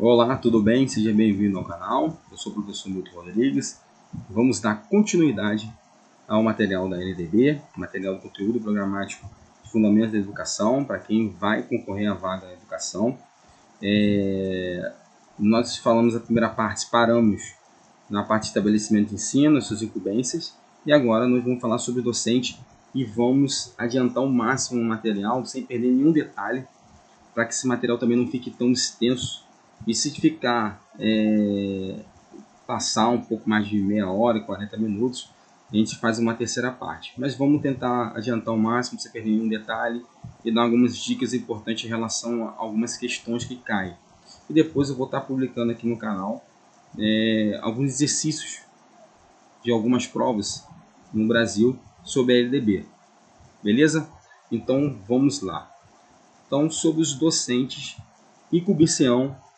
Olá, tudo bem? Seja bem-vindo ao canal. Eu sou o professor Milton Rodrigues. Vamos dar continuidade ao material da LDB, material do conteúdo programático de Fundamentos da Educação, para quem vai concorrer à vaga da educação. Nós falamos a primeira parte, paramos na parte de estabelecimento de ensino, as suas incumbências, e agora nós vamos falar sobre docente e vamos adiantar o máximo no material, sem perder nenhum detalhe, para que esse material também não fique tão extenso. E se ficar, passar um pouco mais de meia hora e 40 minutos, a gente faz uma terceira parte. Mas vamos tentar adiantar o máximo, sem perder nenhum detalhe, e dar algumas dicas importantes em relação a algumas questões que caem. E depois eu vou estar publicando aqui no canal alguns exercícios de algumas provas no Brasil sobre a LDB. Beleza? Então vamos lá. Então, sobre os docentes, incumbência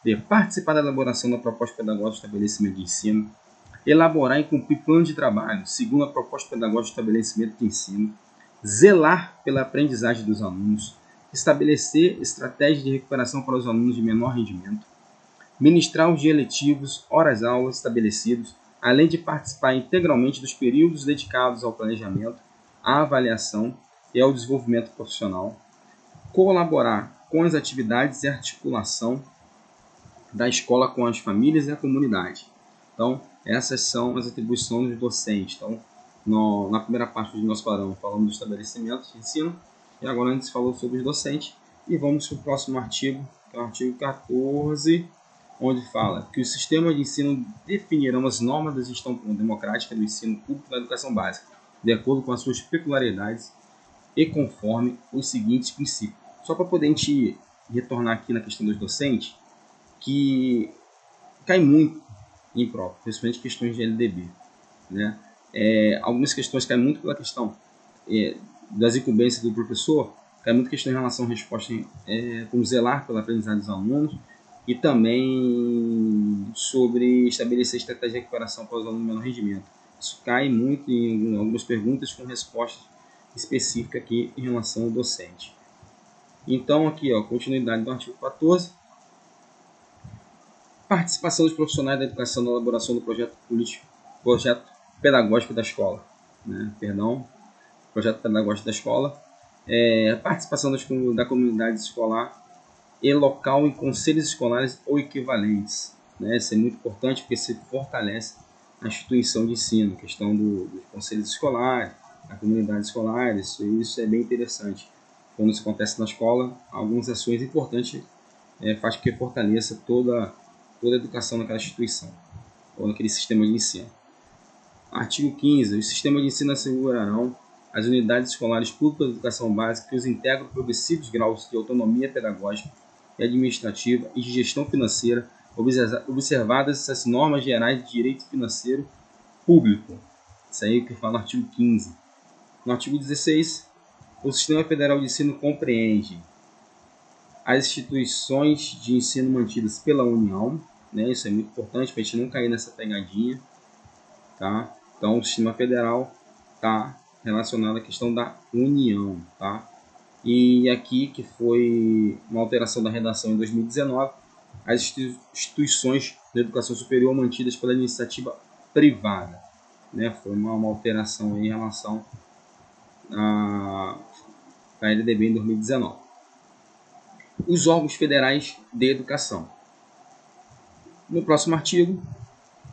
de participar da elaboração da proposta pedagógica de estabelecimento de ensino, elaborar e cumprir plano de trabalho segundo a proposta pedagógica de estabelecimento de ensino, zelar pela aprendizagem dos alunos, estabelecer estratégias de recuperação para os alunos de menor rendimento, ministrar os dias letivos, horas-aulas estabelecidos, além de participar integralmente dos períodos dedicados ao planejamento, à avaliação e ao desenvolvimento profissional, colaborar com as atividades e articulação da escola com as famílias e a comunidade. Então, essas são as atribuições do docente. Então, na primeira parte do nosso parâmetro, falamos do estabelecimento de ensino, e agora a gente falou sobre os docentes, e vamos para o próximo artigo, que é o artigo 14, onde fala que os sistemas de ensino definirão as normas da gestão democrática do ensino público da educação básica, de acordo com as suas peculiaridades e conforme os seguintes princípios. Só para poder a gente retornar aqui na questão dos docentes, que cai muito em prova, principalmente questões de LDB. Né? Algumas questões caem muito pela questão das incumbências do professor, cai muito questão em relação à resposta, como zelar pela aprendizagem dos alunos, e também sobre estabelecer estratégia de recuperação para os alunos de menor rendimento. Isso cai muito em algumas perguntas com respostas específicas aqui em relação ao docente. Então, aqui, continuidade do artigo 14. Participação dos profissionais da educação na elaboração do projeto pedagógico da escola. Projeto pedagógico da escola. Participação da comunidade escolar e local em conselhos escolares ou equivalentes. Isso é muito importante porque se fortalece a instituição de ensino, questão dos conselhos escolares, da comunidade escolar, isso é bem interessante. Quando isso acontece na escola, algumas ações importantes faz com que fortaleça toda a educação naquela instituição, ou naquele sistema de ensino. Artigo 15. Os sistemas de ensino assegurarão as unidades escolares públicas de educação básica que os integram progressivos graus de autonomia pedagógica e administrativa e de gestão financeira, observadas as normas gerais de direito financeiro público. Isso aí que fala no artigo 15. No artigo 16, o Sistema Federal de Ensino compreende as instituições de ensino mantidas pela União, isso é muito importante para a gente não cair nessa pegadinha, tá? Então, o sistema federal está relacionado à questão da União, tá? E aqui, que foi uma alteração da redação em 2019, as instituições de educação superior mantidas pela iniciativa privada, foi uma alteração em relação à LDB em 2019. Os órgãos federais de educação. No próximo artigo,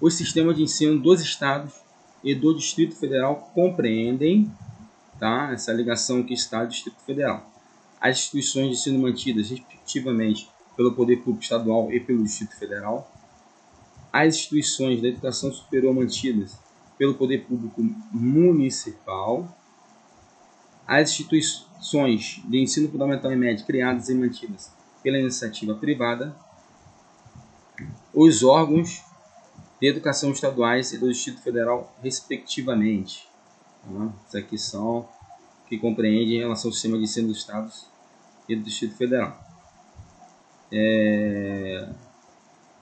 os sistemas de ensino dos estados e do Distrito Federal compreendem, tá? Essa ligação que Estado e Distrito Federal. As instituições de ensino mantidas, respectivamente, pelo Poder Público Estadual e pelo Distrito Federal. As instituições da educação superior mantidas pelo Poder Público Municipal. As instituições de ensino fundamental e médio criadas e mantidas pela iniciativa privada. Os órgãos de educação estaduais e do Distrito Federal, respectivamente. Isso aqui são que compreendem em relação ao sistema de ensino dos estados e do Distrito Federal.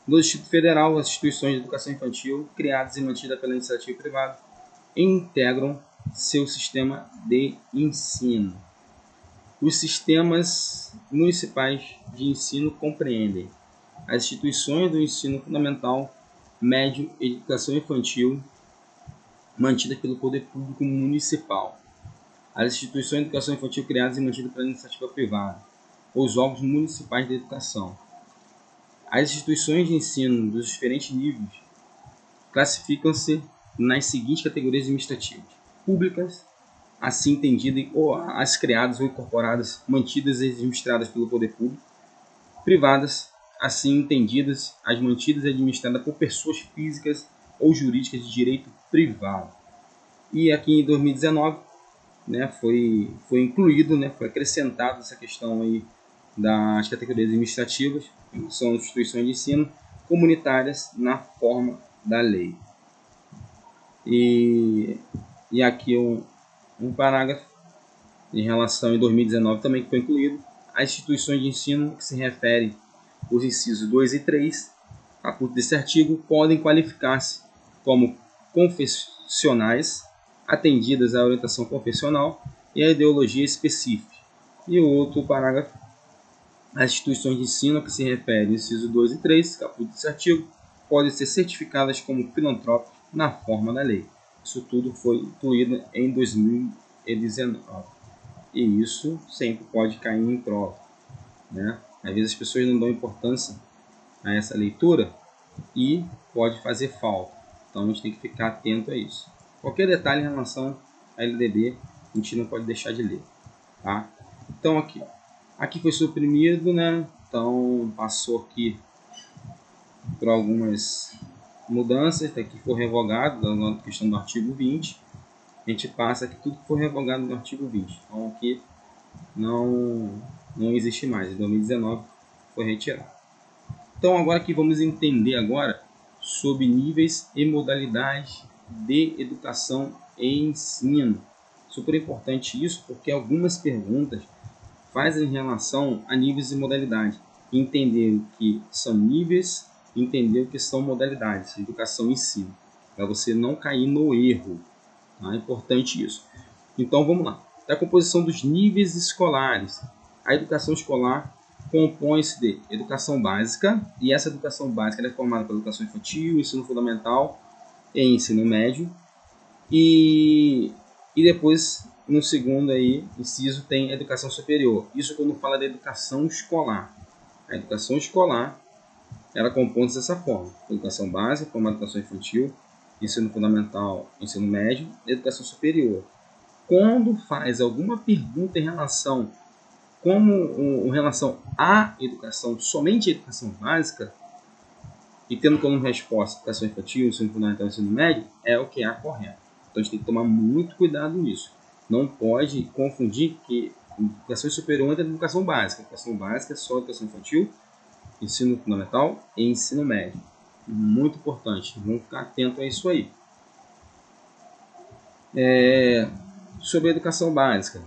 No Distrito Federal, as instituições de educação infantil criadas e mantidas pela iniciativa privada integram seu sistema de ensino. Os sistemas municipais de ensino compreendem as instituições do ensino fundamental, médio e educação infantil mantidas pelo poder público municipal, as instituições de educação infantil criadas e mantidas pela iniciativa privada, os órgãos municipais de educação. As instituições de ensino dos diferentes níveis classificam-se nas seguintes categorias administrativas: públicas, assim entendidas, ou as criadas ou incorporadas, mantidas e administradas pelo poder público; privadas, assim entendidas, as mantidas e administradas por pessoas físicas ou jurídicas de direito privado. E aqui em 2019, né, foi incluído, né, foi acrescentado essa questão aí das categorias administrativas, que são instituições de ensino comunitárias na forma da lei. E aqui um parágrafo em relação em 2019 também que foi incluído: as instituições de ensino que se referem os incisos 2 e 3, caput desse artigo, podem qualificar-se como confessionais, atendidas à orientação confessional e à ideologia específica. E o outro parágrafo: as instituições de ensino que se referem aos incisos 2 e 3, caput desse artigo, podem ser certificadas como filantrópicas na forma da lei. Isso tudo foi incluído em 2019. E isso sempre pode cair em prova, né? Às vezes as pessoas não dão importância a essa leitura e pode fazer falta. Então a gente tem que ficar atento a isso. Qualquer detalhe em relação à LDB, a gente não pode deixar de ler, tá? Então aqui foi suprimido, né? Então passou aqui por algumas mudanças, aqui foi revogado na questão do artigo 20. A gente passa aqui tudo que foi revogado no artigo 20. Então aqui não existe mais. Em 2019 foi retirado. Então agora aqui vamos entender agora sobre níveis e modalidades de educação e ensino. Super importante isso, porque algumas perguntas fazem em relação a níveis e modalidades. Entender o que são níveis, entender o que são modalidades, educação e ensino, para você não cair no erro. Tá? É importante isso. Então vamos lá. A composição dos níveis escolares. A educação escolar compõe-se de educação básica, e essa educação básica é formada pela educação infantil, ensino fundamental e ensino médio. E depois, no segundo aí, inciso, tem educação superior. Isso quando fala da educação escolar. A educação escolar, ela compõe-se dessa forma: educação básica, formada educação infantil, ensino fundamental, ensino médio e educação superior. Quando faz alguma pergunta em relação à educação, somente a educação básica, e tendo como resposta educação infantil, ensino fundamental e ensino médio, é o que é a correta. Então a gente tem que tomar muito cuidado nisso. Não pode confundir que educação superior entra na educação básica. Educação básica é só educação infantil, ensino fundamental e ensino médio. Muito importante, vamos ficar atento a isso aí. Sobre a educação básica.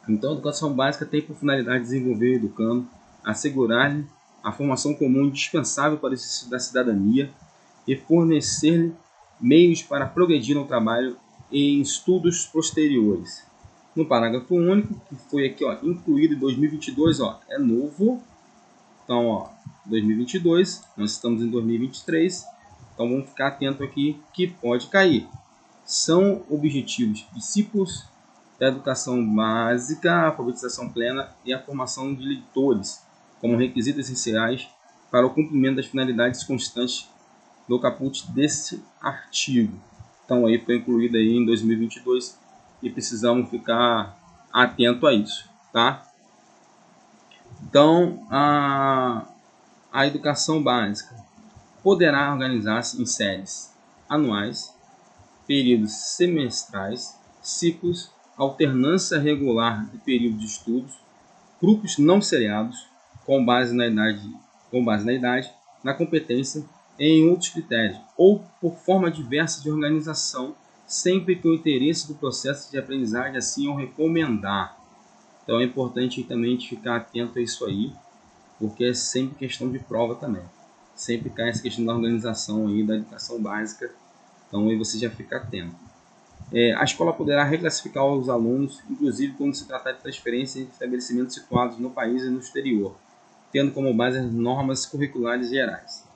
Então, a educação básica tem por finalidade desenvolver o educando, assegurar-lhe a formação comum indispensável para o exercício da cidadania e fornecer-lhe meios para progredir no trabalho e em estudos posteriores. No parágrafo único, que foi aqui incluído em 2022, é novo. Então, 2022, nós estamos em 2023, então vamos ficar atento aqui que pode cair. São objetivos princípios da educação básica, a alfabetização plena e a formação de leitores, como requisitos essenciais para o cumprimento das finalidades constantes do caput desse artigo. Então aí foi incluído aí em 2022 e precisamos ficar atento a isso, tá? Então a educação básica poderá organizar-se em séries anuais, períodos semestrais, ciclos, alternância regular de período de estudos, grupos não seriados, com base na idade, na competência e em outros critérios, ou por forma diversa de organização, sempre que o interesse do processo de aprendizagem assim o recomendar. Então é importante também ficar atento a isso aí, porque é sempre questão de prova também. Sempre cai essa questão da organização aí da educação básica, então aí você já fica atento. A escola poderá reclassificar os alunos, inclusive quando se tratar de transferência em estabelecimentos situados no país e no exterior, tendo como base as normas curriculares gerais.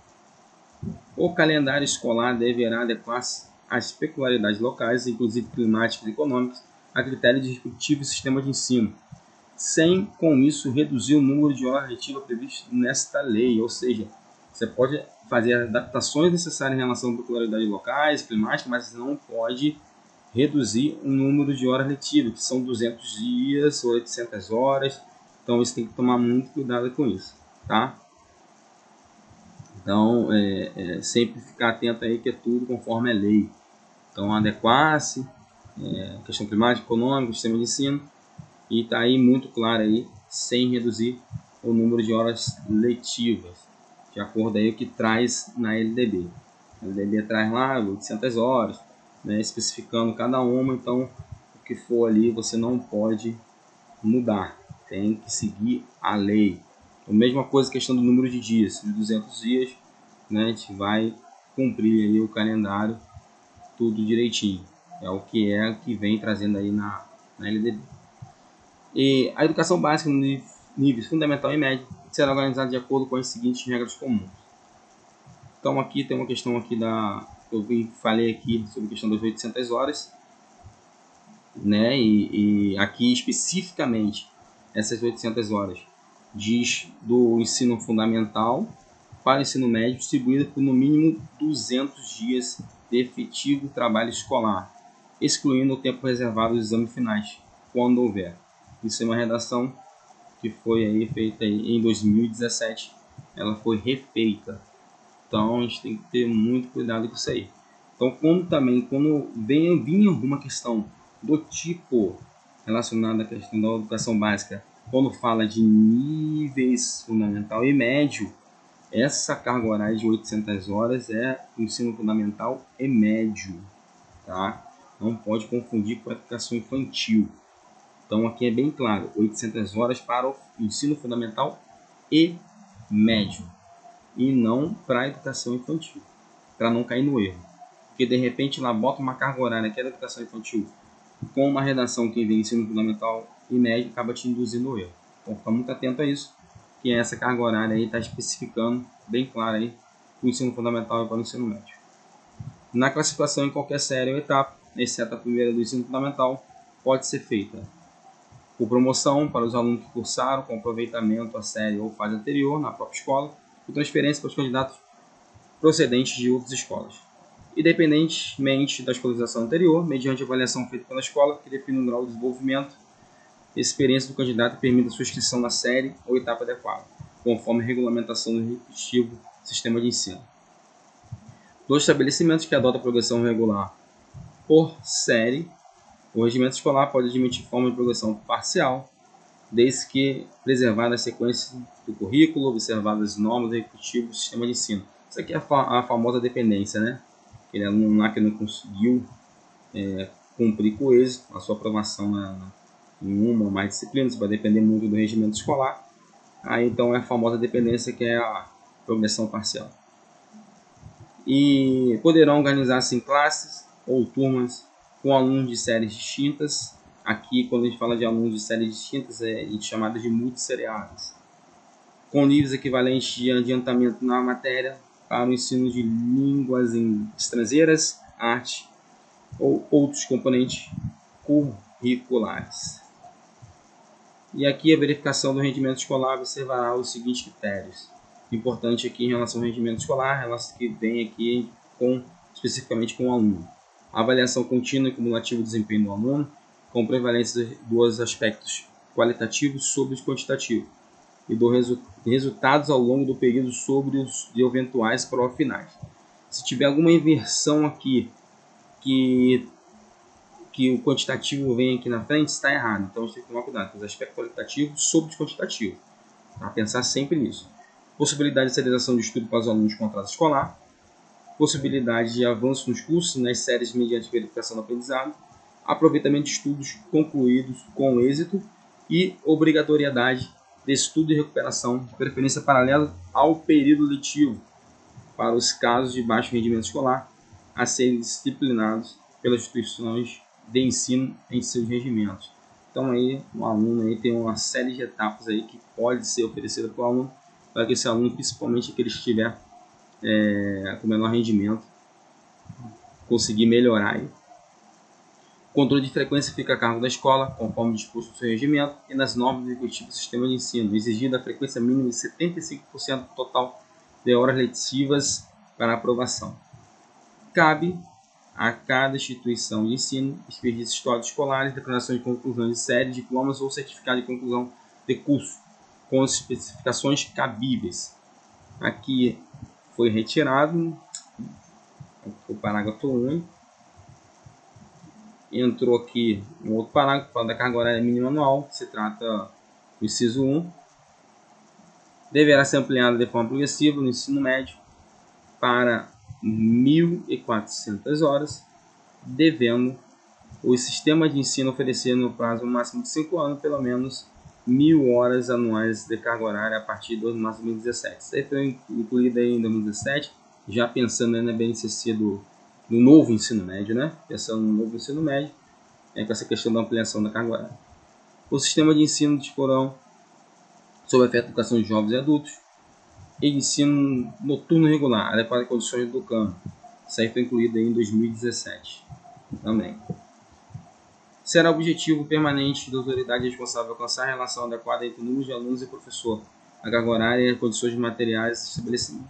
O calendário escolar deverá adequar-se às peculiaridades locais, inclusive climáticas e econômicas, a critérios de respectivo sistema de ensino, sem, com isso, reduzir o número de horas letivas previsto nesta lei. Ou seja, você pode fazer adaptações necessárias em relação a peculiaridades locais, climáticas, mas não pode reduzir o número de horas letivas, que são 200 dias, 800 horas. Então, você tem que tomar muito cuidado com isso, tá? Então, sempre ficar atento aí que é tudo conforme a lei. Então, adequar-se, questão climática, econômica, sistema de ensino, e está aí muito claro aí, sem reduzir o número de horas letivas, de acordo aí com o que traz na LDB. A LDB traz lá 800 horas, né, especificando cada uma, então o que for ali você não pode mudar, tem que seguir a lei. A mesma coisa, questão do número de dias, de 200 dias, né, a gente vai cumprir aí o calendário tudo direitinho. É o que vem trazendo aí na LDB. E a educação básica no níveis fundamental e médio será organizada de acordo com as seguintes regras comuns. Então aqui tem uma questão aqui eu falei aqui sobre a questão das 800 horas, né? E aqui especificamente essas 800 horas diz do ensino fundamental para o ensino médio, distribuída por no mínimo 200 dias de efetivo trabalho escolar, excluindo o tempo reservado aos exames finais, quando houver. Isso é uma redação que foi aí feita aí em 2017, ela foi refeita. Então a gente tem que ter muito cuidado com isso aí. Então, quando vinha alguma questão do tipo relacionada à questão da educação básica, quando fala de níveis fundamental e médio, essa carga horária de 800 horas é ensino fundamental e médio, tá? Não pode confundir com a educação infantil. Então aqui é bem claro, 800 horas para o ensino fundamental e médio, e não para a educação infantil, para não cair no erro. Porque de repente lá bota uma carga horária que é da educação infantil, com uma redação que vem ensino fundamental e médio, acaba te induzindo no erro. Então fica muito atento a isso, que essa carga horária aí está especificando bem claro aí o ensino fundamental e para o ensino médio. Na classificação em qualquer série ou etapa, exceto a primeira do ensino fundamental, pode ser feita por promoção para os alunos que cursaram com aproveitamento a série ou fase anterior na própria escola, por transferência para os candidatos procedentes de outras escolas, independentemente da escolarização anterior, mediante avaliação feita pela escola, que define um grau de desenvolvimento e experiência do candidato e permita sua inscrição na série ou etapa adequada, conforme a regulamentação do respectivo sistema de ensino. Dos estabelecimentos que adotam a progressão regular por série, o regimento escolar pode admitir forma de progressão parcial, desde que preservada a sequência do currículo, observadas as normas do respectivo sistema de ensino. Isso aqui é a famosa dependência, né? Aquele aluno lá que não conseguiu cumprir com êxito a sua aprovação em uma ou mais disciplinas, vai depender muito do regimento escolar. Aí então é a famosa dependência, que é a progressão parcial. E poderão organizar-se em classes ou turmas com alunos de séries distintas. Aqui, quando a gente fala de alunos de séries distintas, é chamada de multisseriadas, com níveis equivalentes de adiantamento na matéria para o ensino de línguas estrangeiras, arte ou outros componentes curriculares. E aqui a verificação do rendimento escolar observará os seguintes critérios. Importante aqui em relação ao rendimento escolar, elas que vem aqui especificamente com o aluno. A avaliação contínua e cumulativa do desempenho do aluno, com prevalência dos aspectos qualitativos sobre os quantitativos, e dos resultados ao longo do período sobre os de eventuais provas finais. Se tiver alguma inversão aqui, que o quantitativo vem aqui na frente, está errado. Então a gente tem que tomar cuidado com os aspectos qualitativos sobre os quantitativos. Tá? Pensar sempre nisso. Possibilidade de serialização de estudo para os alunos com atraso escolar, possibilidade de avanço nos cursos e nas séries mediante verificação do aprendizado, aproveitamento de estudos concluídos com êxito e obrigatoriedade de estudo e recuperação, de preferência paralela ao período letivo, para os casos de baixo rendimento escolar a serem disciplinados pelas instituições de ensino em seus regimentos. Então aí o aluno aí tem uma série de etapas aí que pode ser oferecida para o aluno, para que esse aluno, principalmente que ele estiver com menor rendimento, conseguir melhorar aí. O controle de frequência fica a cargo da escola, conforme disposto no seu regimento e nas normas executivas do sistema de ensino, exigida a frequência mínima de 75% do total de horas letivas para aprovação. Cabe a cada instituição de ensino expedir históricos escolares, declarações de conclusão de série, diplomas ou certificado de conclusão de curso, com as especificações cabíveis. Aqui foi retirado o parágrafo 1. Entrou aqui um outro parágrafo, falando da carga horária mínima anual, se trata do inciso 1. Deverá ser ampliada de forma progressiva no ensino médio para 1.400 horas, devendo o sistema de ensino oferecer no prazo máximo de 5 anos, pelo menos 1.000 horas anuais de carga horária a partir de março de 2017. Isso aí foi incluído aí em 2017, já pensando na BNCC do novo ensino médio, né? Pensando no novo ensino médio, com essa questão da ampliação da carga horária. O sistema de ensino disporão sobre a afeto da educação de jovens e adultos e ensino noturno regular, adequado às condições do campo. Isso aí foi incluído aí em 2017 também. Será objetivo permanente da autoridade responsável alcançar a relação adequada entre o número de alunos e professor, a carga horária e as condições materiais estabelecidas.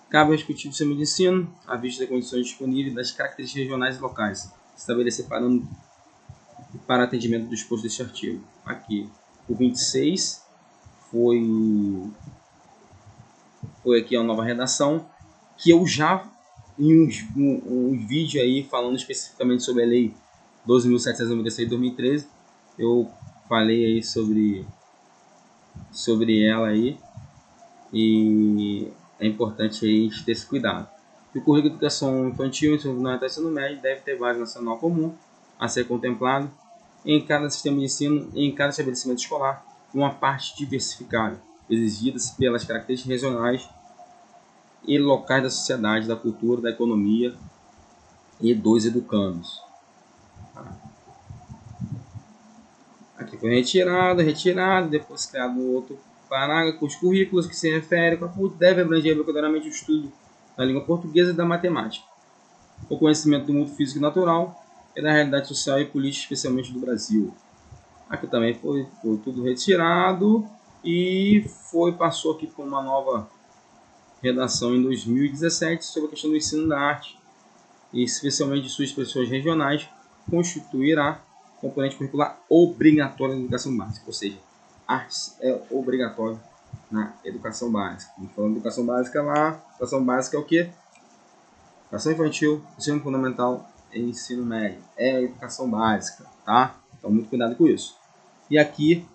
Cabe ao executivo do sistema de ensino, à vista das condições disponíveis das características regionais e locais, estabelecer parâmetros para atendimento do exposto deste artigo. Aqui, o 26 foi aqui a nova redação, que eu já, em uns vídeos aí, falando especificamente sobre a lei 12.796 de 2013, eu falei aí sobre ela aí, e é importante aí ter esse cuidado. O currículo de educação infantil e ensino médio deve ter base nacional comum a ser contemplado em cada sistema de ensino e em cada estabelecimento escolar, uma parte diversificada, exigidas pelas características regionais e locais da sociedade, da cultura, da economia e dos educandos. Aqui foi retirado, depois criado outro parágrafo. Os currículos que se referem ao CAPUT devem abranger obrigatoriamente o estudo da língua portuguesa e da matemática, o conhecimento do mundo físico e natural e da realidade social e política, especialmente do Brasil. Aqui também foi tudo retirado e passou aqui por uma nova redação em 2017 sobre a questão do ensino da arte, e especialmente de suas expressões regionais, constituirá componente curricular obrigatório na educação básica, ou seja, artes é obrigatório na educação básica. Falando de educação básica lá, educação básica é o que? Educação infantil, ensino fundamental e ensino médio. É a educação básica, tá? Então, muito cuidado com isso. E aqui,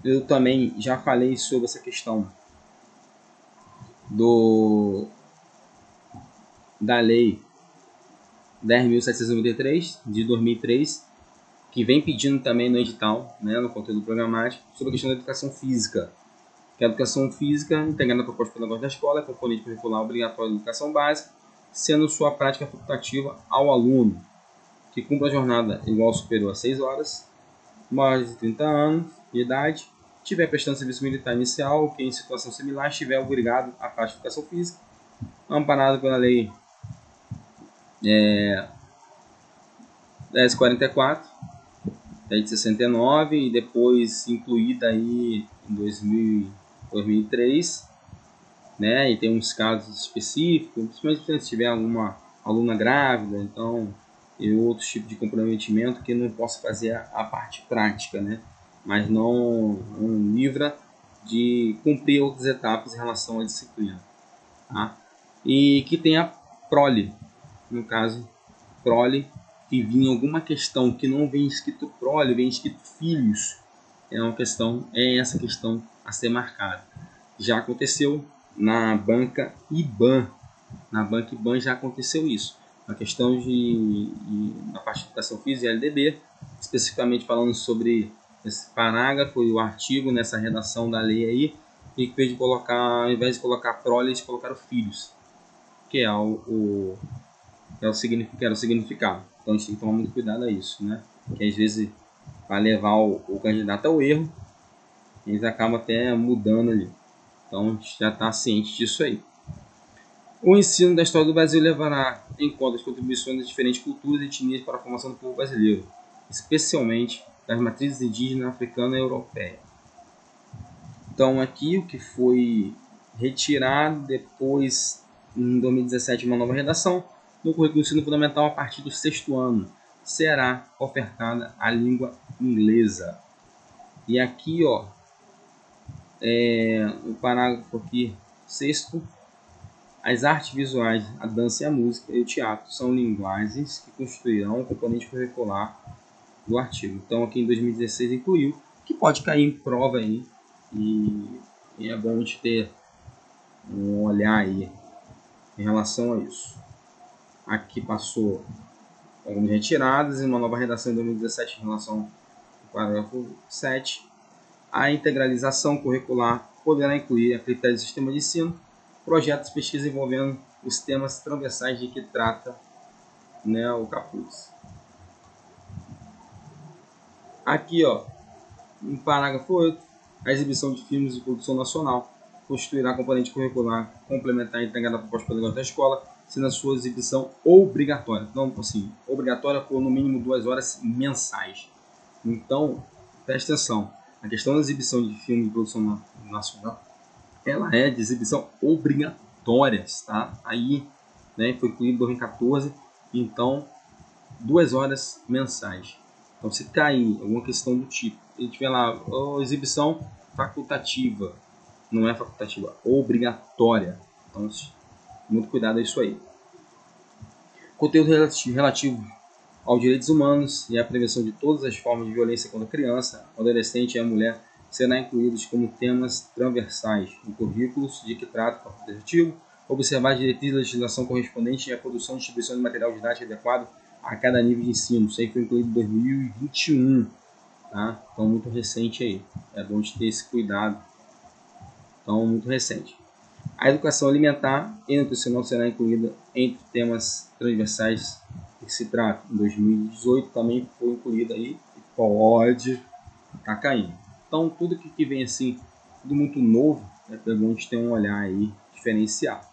eu também já falei sobre essa questão da lei 10.793 de 2003, que vem pedindo também no edital, né, no conteúdo programático, sobre a questão da educação física. Que a educação física, integrada na proposta pedagógica da escola, é componente curricular obrigatório da educação básica, sendo sua prática facultativa ao aluno, que cumpra a jornada igual ou superior a 6 horas, maior de 30 anos de idade, estiver prestando serviço militar inicial ou que em situação similar estiver obrigado à prática de educação física, amparado pela lei 1044 de 69 e depois incluída aí em 2003, né? E tem uns casos específicos, principalmente se tiver alguma aluna grávida, então, e outros tipos de comprometimento que não posso fazer a parte prática, né? Mas não livra de cumprir outras etapas em relação à disciplina, tá? E que tem a prole, no caso, prole, que vinha alguma questão que não vem escrito prole, vem escrito filhos, essa questão a ser marcada. Já aconteceu na banca IBAN, já aconteceu isso. A questão na parte de educação física e LDB, especificamente falando sobre esse parágrafo e o artigo nessa redação da lei aí, e que fez ao invés de colocar prole, eles colocaram filhos, que era o significado. Então a gente tem que tomar muito cuidado a isso, né? Que às vezes para levar o candidato ao erro, eles acabam até mudando ali. Então, a gente já está ciente disso aí. O ensino da história do Brasil levará em conta as contribuições das diferentes culturas e etnias para a formação do povo brasileiro, especialmente das matrizes indígena, africana e europeia. Então, aqui o que foi retirado depois, em 2017, uma nova redação no currículo do ensino fundamental a partir do 6º ano. Será ofertada a língua inglesa. E aqui, ó, o parágrafo aqui, 6º, as artes visuais, a dança e a música e o teatro são linguagens que constituirão o componente curricular do artigo. Então, aqui em 2016 incluiu, que pode cair em prova aí, e é bom a gente ter um olhar aí em relação a isso. Aqui passou algumas retiradas e uma nova redação em 2017 em relação ao parágrafo 7. A integralização curricular poderá incluir a critério do sistema de ensino, projetos de pesquisa envolvendo os temas transversais de que trata, né, o capuz. Aqui, ó, em parágrafo 8, a exibição de filmes de produção nacional constituirá componente curricular complementar e integrada à proposta pedagógica da escola, sendo a sua exibição obrigatória. Então, assim, obrigatória por no mínimo 2 horas mensais. Então, preste atenção, a questão da exibição de filmes de produção nacional, ela é de exibição obrigatória, tá? Aí, né, foi incluído em 2014, então 2 horas mensais. Então, se cair alguma questão do tipo, ele tiver lá, exibição facultativa, não é facultativa, obrigatória. Então, muito cuidado a isso aí. Conteúdo relativo aos direitos humanos e à prevenção de todas as formas de violência contra a criança, o adolescente e a mulher serão incluídos como temas transversais no currículo de que trata o facultativo objetivo, observar as diretrizes da legislação correspondente e a produção e distribuição de material didático adequado a cada nível de ensino. Isso aí foi incluído em 2021, tá? Então, muito recente aí. É bom de ter esse cuidado. Então, muito recente. A educação alimentar e nutricional será incluída entre temas transversais que se trata. Em 2018 também foi incluída aí e pode estar caindo. Então, tudo que vem assim, tudo muito novo, é bom a gente ter um olhar aí diferenciado.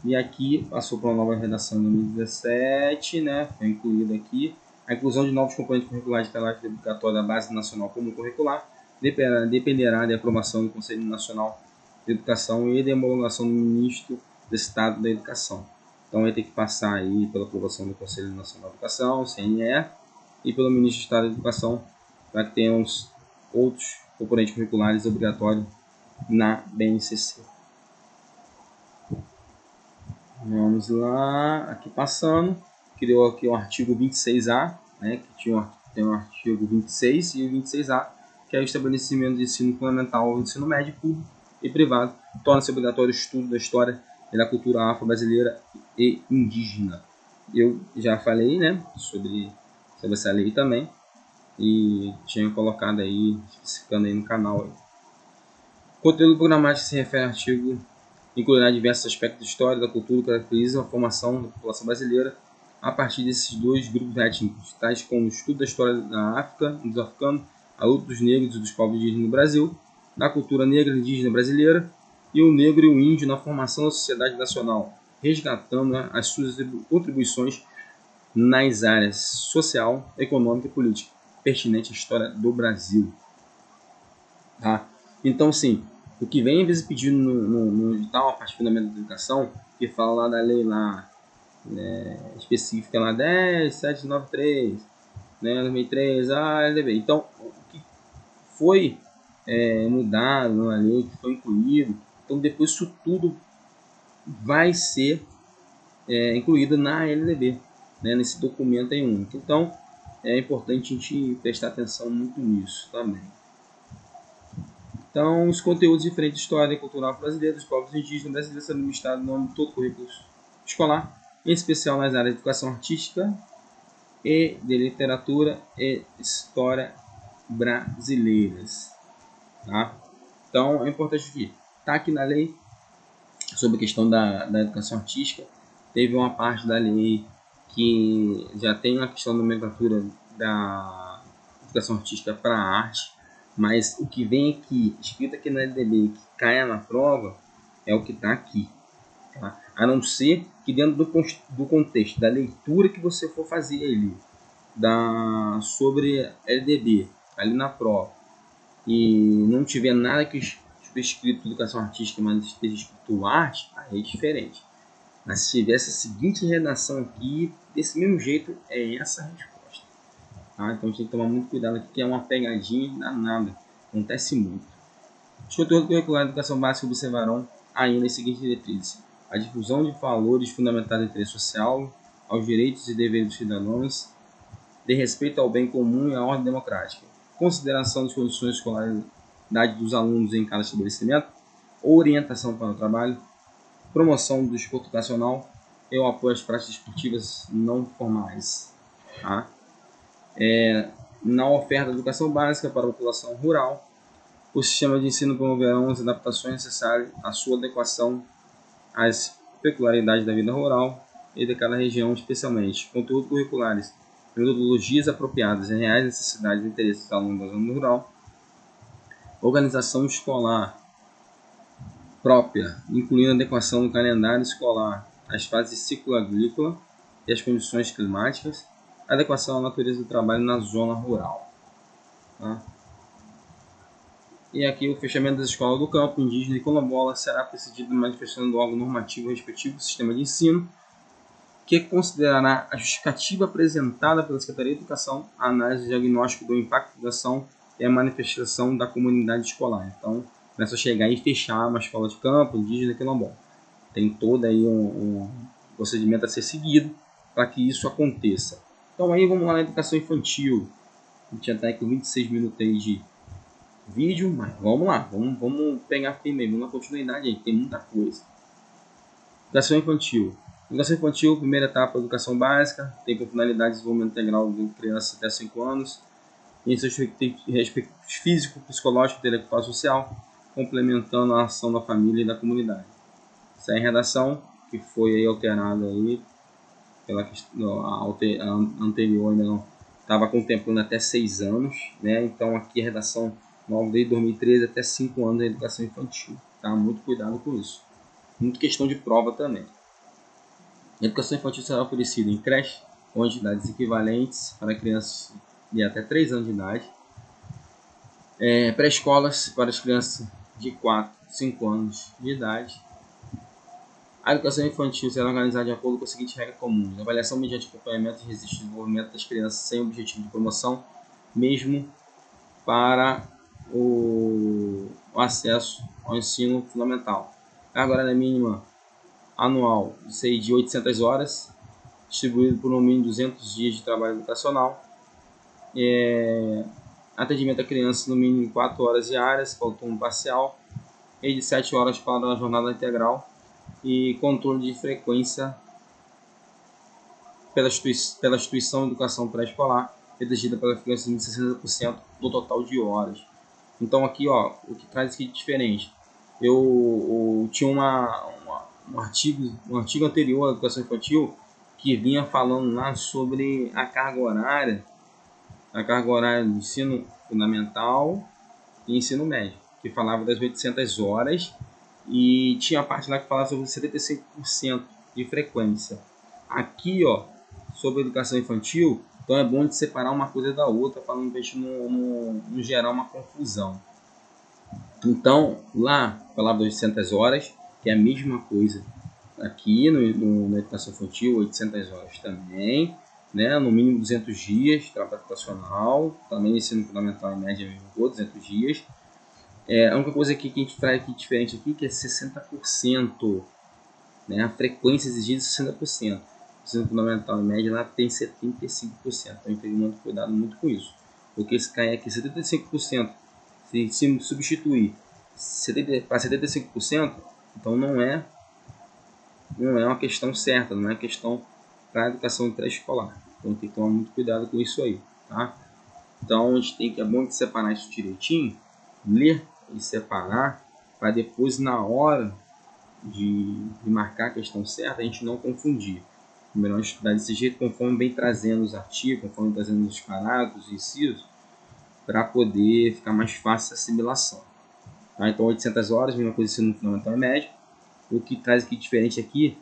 E aqui passou para uma nova redação em 2017, né? Foi incluído aqui a inclusão de novos componentes curriculares de caráter educatório da Base Nacional Comum Curricular dependerá da aprovação do Conselho Nacional de Educação e da homologação do Ministro do Estado da Educação. Então vai ter que passar aí pela aprovação do Conselho Nacional de Educação, CNE, e pelo Ministro do Estado da Educação, para que tenhamos outros componentes curriculares obrigatórios na BNCC. Vamos lá, aqui passando, criou aqui o artigo 26A, né, que tem o artigo 26 e o 26A, que é o estabelecimento de ensino fundamental, ensino médio, público e privado, torna-se obrigatório o estudo da história e da cultura afro-brasileira e indígena. Eu já falei, né, sobre essa lei também, e tinha colocado aí, ficando aí no canal. Aí. Conteúdo programático se refere ao artigo incluirá diversos aspectos da história da cultura que caracterizam a formação da população brasileira a partir desses dois grupos étnicos, tais como o estudo da história da África, dos africanos, a luta dos negros e dos povos indígenas no Brasil, da cultura negra e indígena brasileira e o negro e o índio na formação da sociedade nacional, resgatando as suas contribuições nas áreas social, econômica e política, pertinente à história do Brasil. Tá? Então, sim, o que vem às vezes pedindo no edital, a parte de fundamento da educação, que fala lá da lei lá, específica lá 10.793, né, 2003, LDB. Então, o que foi mudado na lei, que foi incluído, então depois isso tudo vai ser incluído na LDB, né, nesse documento aí único. Então, é importante a gente prestar atenção muito nisso também. Então, os conteúdos diferentes de história e cultural brasileira dos povos indígenas brasileiros são ministrados no âmbito de todo o currículo escolar, em especial nas áreas de educação artística e de literatura e história brasileiras. Tá? Então, é importante que está aqui na lei sobre a questão da educação artística. Teve uma parte da lei que já tem a questão da nomenclatura educação artística para a arte, mas o que vem aqui, escrito aqui na LDB, que caia na prova, é o que está aqui. Tá? A não ser que dentro do contexto da leitura que você for fazer ali, sobre LDB, ali na prova, e não tiver nada que esteja escrito educação artística, mas esteja escrito arte, aí é diferente. Mas se tivesse a seguinte redação aqui, desse mesmo jeito, é essa a resposta. Tá? Então a gente tem que tomar muito cuidado aqui, que é uma pegadinha danada. Acontece muito. Os conteúdos curriculares da educação básica observarão ainda as seguintes diretrizes: a difusão de valores fundamentais do interesse social, aos direitos e deveres dos cidadãos, de respeito ao bem comum e à ordem democrática, consideração das condições de escolaridade dos alunos em cada estabelecimento, orientação para o trabalho, promoção do esporte educacional e o apoio às práticas esportivas não formais. Tá? Na oferta de educação básica para a população rural, o sistema de ensino promoverá as adaptações necessárias à sua adequação às peculiaridades da vida rural e de cada região, especialmente conteúdos curriculares, metodologias apropriadas em reais necessidades e interesses dos alunos da zona rural, organização escolar própria, incluindo a adequação do calendário escolar às fases de ciclo agrícola e às condições climáticas, adequação à natureza do trabalho na zona rural. Tá? E aqui o fechamento das escolas do campo indígena e quilombola será precedido de manifestação do órgão normativo respectivo do sistema de ensino, que considerará a justificativa apresentada pela Secretaria de Educação, a análise e diagnóstico do impacto da ação e a manifestação da comunidade escolar. Então, começa a chegar e fechar uma escola de campo, indígena e quilombola. Tem todo aí um procedimento a ser seguido para que isso aconteça. Então, aí vamos lá na educação infantil. A gente já está aí com 26 minutos aí de vídeo, mas vamos lá, vamos pegar firme aí, vamos na continuidade aí, tem muita coisa. Educação infantil. Educação infantil, primeira etapa, educação básica, tem por finalidade o desenvolvimento integral de crianças até 5 anos, em seus respectivos físico, psicológico, intelectual e social, complementando a ação da família e da comunidade. Essa é a redação que foi aí alterada aí, pela a anterior ainda não estava contemplando até 6 anos, né? Então aqui a redação nova desde 2013 até 5 anos da educação infantil. Tá? Muito cuidado com isso. Muito questão de prova também. A educação infantil será oferecida em creche com idades equivalentes para crianças de até 3 anos de idade, pré-escolas para as crianças de 4 a 5 anos de idade. A educação infantil será organizada de acordo com a seguinte regra comum: avaliação mediante acompanhamento e registro de desenvolvimento das crianças sem objetivo de promoção, mesmo para o acesso ao ensino fundamental. Carga horária mínima anual de 800 horas, distribuído por no mínimo 200 dias de trabalho educacional. Atendimento a crianças no mínimo 4 horas diárias, para o turno parcial, e de 7 horas para a jornada integral, e controle de frequência pela instituição de educação pré-escolar, exigida pela frequência de 60% do total de horas. Então aqui, ó, o que traz aqui de diferente, eu tinha um artigo anterior à educação infantil que vinha falando lá sobre a carga horária do ensino fundamental e ensino médio, que falava das 800 horas, e tinha a parte lá que falava sobre 75% de frequência. Aqui, ó, sobre educação infantil, então é bom de separar uma coisa da outra para a gente não gerar uma confusão. Então, lá falava das 800 horas, que é a mesma coisa aqui na educação infantil, 800 horas também, né? No mínimo 200 dias de trabalho educacional, também ensino fundamental em média mesmo, 200 dias. A única coisa aqui que a gente traz aqui diferente aqui, que é 60%, né? A frequência exigida é 60%. O ensino fundamental em média lá tem 75%. Então a gente tem que cuidado muito com isso. Porque se cair aqui 75%, se substituir para 75%, então não é uma questão certa, não é questão para a educação pré-escolar. Então tem que tomar muito cuidado com isso aí, tá? Então a gente é bom de separar isso direitinho, ler e separar, para depois na hora de marcar a questão certa a gente não confundir. Melhor estudar desse jeito, conforme vem trazendo os artigos, conforme trazendo os parágrafos, os incisos, para poder ficar mais fácil a assimilação. Tá? Então 800 horas, mesma coisa ensino fundamental e médio. O que traz aqui diferente aqui